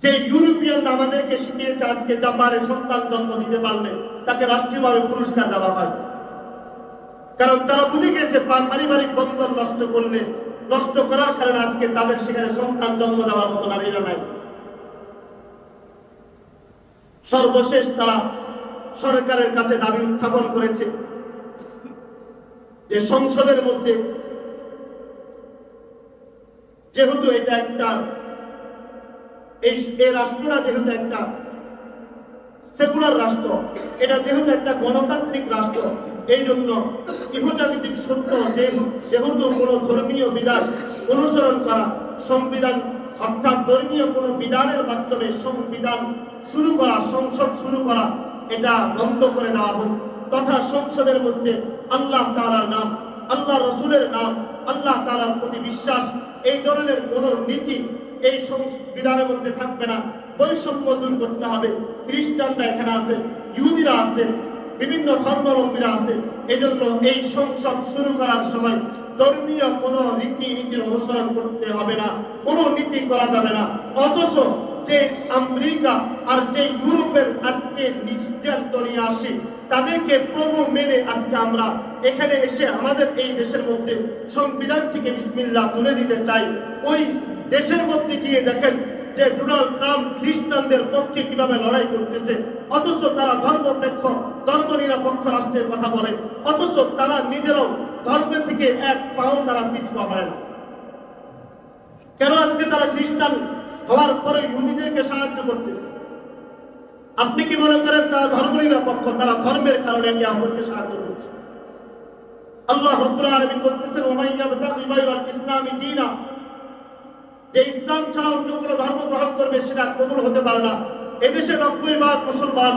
যে ইউরোপিয়ান আমাদেরকে শিখিয়েছে আজকে জাপানে সন্তান জন্ম দিতে পারলে তাকে রাষ্ট্রীয়ভাবে পুরস্কার দেওয়া হয়, কারণ তারা বুঝে গেছে পারিবারিক বন্ধন নষ্ট করার কারণে আজকে তাদের সেখানে সন্তান জন্ম দেওয়ার মতো নারীরা নাই। সর্বশেষ তারা সরকারের কাছে দাবি উত্থাপন করেছে যে সংসদের মধ্যে, যেহেতু এটা একটা এই রাষ্ট্রটা যেহেতু একটা সেকুলার রাষ্ট্র, এটা যেহেতু একটা গণতান্ত্রিক রাষ্ট্র, এই জন্য ইহুদাভিত্তিক সত্য যেহেতু কোনো ধর্মীয় বিধান অনুসরণ করা, সংবিধান অর্থাৎ ধর্মীয় কোনো বিধানের মাধ্যমে সংবিধান শুরু করা, সংসদ শুরু করা, এটা বন্ধ করে দেওয়া হোক, তথা সংসদের মধ্যে আল্লাহ তাআলার নাম, আল্লাহ রসুলের নাম, আল্লাহ তাআলার প্রতি বিশ্বাস, এই ধরনের কোনো নীতি এই সংবিধানের মধ্যে থাকবে না। বৈষম্য দূর করতে হবে। খ্রিস্টানরা এখানে আছে, ইহুদিরা আছে, বিভিন্ন ধর্মাবলম্বীরা আছে। এজন্য এই সংসদ শুরু করার সময় ধর্মীয় কোনো রীতিনীতির অনুসরণ করতে হবে না, কোনো নীতি করা যাবে না। অথচ যে আমেরিকা আর যে ইউরোপের আজকে দৃষ্টান্ত নিয়ে আসে, তাদেরকে প্রভু মেনে আজকে আমরা এখানে এসে আমাদের এই দেশের মধ্যে সংবিধান থেকে বিসমিল্লাহ তুলে দিতে চাই। ওই দেশের মধ্যে গিয়ে দেখেন যে ডোনাল্ড ট্রাম্প খ্রিস্টানদের পক্ষে কিভাবে লড়াই করতেছে, অথচ তারা ধর্মনিরপেক্ষ রাষ্ট্রের কথা বলে, অথচ তারা নিজেরাও ধর্ম থেকে এক পাও তারা পিছপা হয় না। কেন আজকে তারা খ্রিস্টান হওয়ার পরে ইহুদিদেরকে সাহায্য করতেছে? আপনি কি মনে করেন তারা ধর্মনিরপেক্ষ? তারা ধর্মের কারণে একে অপরকে সাহায্য করছে। আল্লাহ রাব্বুল আলামিন বলতেছেন, ওয়া মান ইয়াবতাগি গায়রাল ইসলামি দীনা, যে ইসলাম ছাড়া অন্য কোনো ধর্ম গ্রহণ করবে সেটা কবুল হতে পারে না। এদেশে 90% মুসলমান,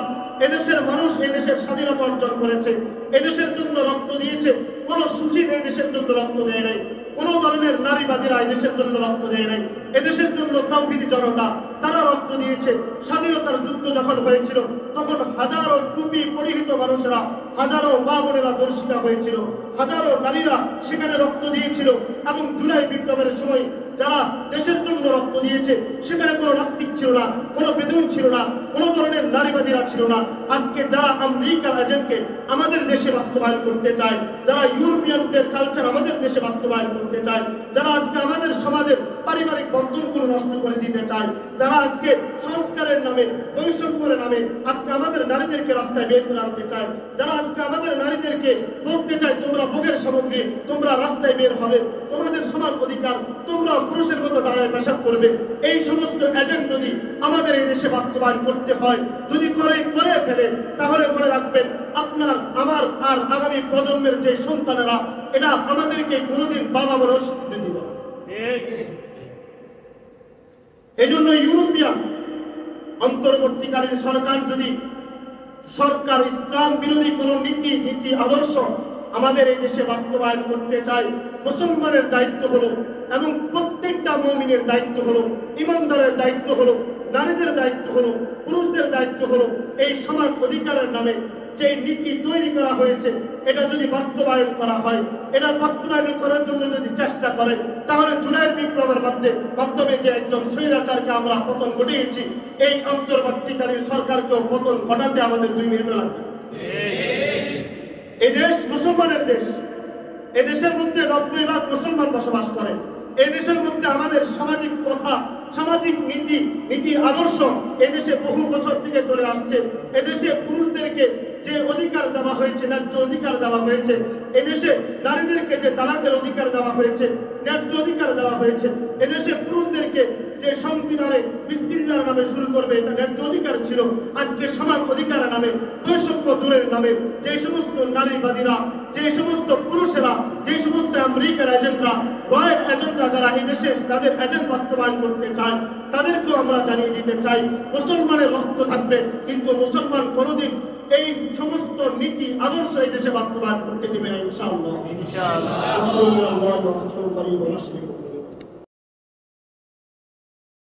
এদেশের মানুষ এদেশের স্বাধীনতা অর্জন করেছে, এদেশের জন্য রক্ত দিয়েছে। কোন সুশীল এই দেশের জন্য রক্ত দেয় নাই, কোন ধরনের নারীবাদীরা এই দেশের জন্য রক্ত দেয় নাই। এদেশের জন্য তাওহীদি জনতা তারা রক্ত দিয়েছে। স্বাধীনতার যুদ্ধ যখন হয়েছিল তখন হাজারো টুপি পরিহিত মানুষেরা, হাজারো মা বোনেরা দর্শিতা হয়েছিল, হাজারো নারীরা সেখানে রক্ত দিয়েছিল। এবং জুলাই বিপ্লবের সময় যারা দেশের জন্য রক্ত দিয়েছে সেখানে কোনো নাস্তিক ছিল না, কোনো বেদুইন ছিল না, কোনো ধরনের নারীবাদীরা ছিল না। আজকে যারা আমেরিকার এজেন্টকে আমাদের দেশে বাস্তবায়ন করতে চায়, যারা ইউরোপিয়ানদের কালচার আমাদের দেশে বাস্তবায়ন করতে চায়, যারা আজকে আমাদের সমাজের পারিবারিক বন্ধনগুলো নষ্ট করে দিতে চায়, যারা আজকে সংস্কারের নামে, বৈষম্যের নামে আজকে আমাদের নারীদেরকে রাস্তায় বের করে আনতে চায়, যারা আজকে আমাদের নারীদেরকে বলতে চায় তোমরা ভোগের সামগ্রী, তোমরা রাস্তায় বের হবে, তোমাদের সমান অধিকার, তোমরা পুরুষের মতো দাঁড়ায় পেশাব করবে, এই সমস্ত এজেন্ট যদি আমাদের এই দেশে বাস্তবায়ন করতে হয়, যদি করে ফেলে, তাহলে মনে রাখবেন আপনার, আমার আর আগামী প্রজন্মের যে সন্তানেরা, এটা আমাদেরকে কোনোদিন বাবা বড় শিক্ষিত দিবে। এই জন্য ইউরোপিয়ান অন্তর্বর্তীকালীন সরকার যদি ইসলাম বিরোধী কোন নীতি আদর্শ আমাদের এই দেশে বাস্তবায়ন করতে চায়, মুসলমানের দায়িত্ব হলো এবং প্রত্যেকটা মুমিনের দায়িত্ব হলো, ইমানদারের দায়িত্ব হলো, নারীদের দায়িত্ব হলো, পুরুষদের দায়িত্ব হলো, এই সমান অধিকারের নামে যে নীতি তৈরি করা হয়েছে এটা যদি বাস্তবায়ন করা হয়, এটা বাস্তবায়ন করার জন্য যদি চেষ্টা করে, তাহলে জুলাই বিপ্লবের মাধ্যমে যে একজন স্বৈরাচারকে আমরা পতন ঘটিয়েছি, এই অন্তর্বর্তীকালীন সরকারকেও পতন ঘটাতে আমাদের 2 মিনিট লাগবে। এই দেশ মুসলমানের দেশ, এই দেশের মধ্যে 90% মুসলমান বসবাস করে। এই দেশের মধ্যে আমাদের সামাজিক প্রথা, সামাজিক নীতি আদর্শ এই দেশে বহু বছর থেকে চলে আসছে। এদেশে পুরুষদেরকে যে অধিকার দেওয়া হয়েছে, ন্যায্য অধিকার দেওয়া হয়েছে, এদেশে নারীদেরকে যে তালাকের অধিকার দেওয়া হয়েছে, ন্যায্য অধিকার দেওয়া হয়েছে, এদেশে পুরুষদেরকে যে সংবিধানে বিসমিল্লাহর নামে শুরু করবে, এটা ন্যায্য অধিকার ছিল। আজকে সমান অধিকারের নামে, বৈষম্য দূরের নামে যে সমস্ত নারীবাদীরা, যে সমস্ত পুরুষেরা, যে সমস্ত আমেরিকার এজেন্টরা, রয়ের এজেন্টরা যারা এই দেশে তাদের এজেন্ট বাস্তবায়ন করতে চায়, তাদেরকেও আমরা জানিয়ে দিতে চাই, মুসলমানের রক্ত থাকবে, কিন্তু মুসলমান কোনোদিন এই সমস্ত নীতি আদর্শ এই দেশে বাস্তবায়ন করতে দিবে না, ইনশাআল্লাহ।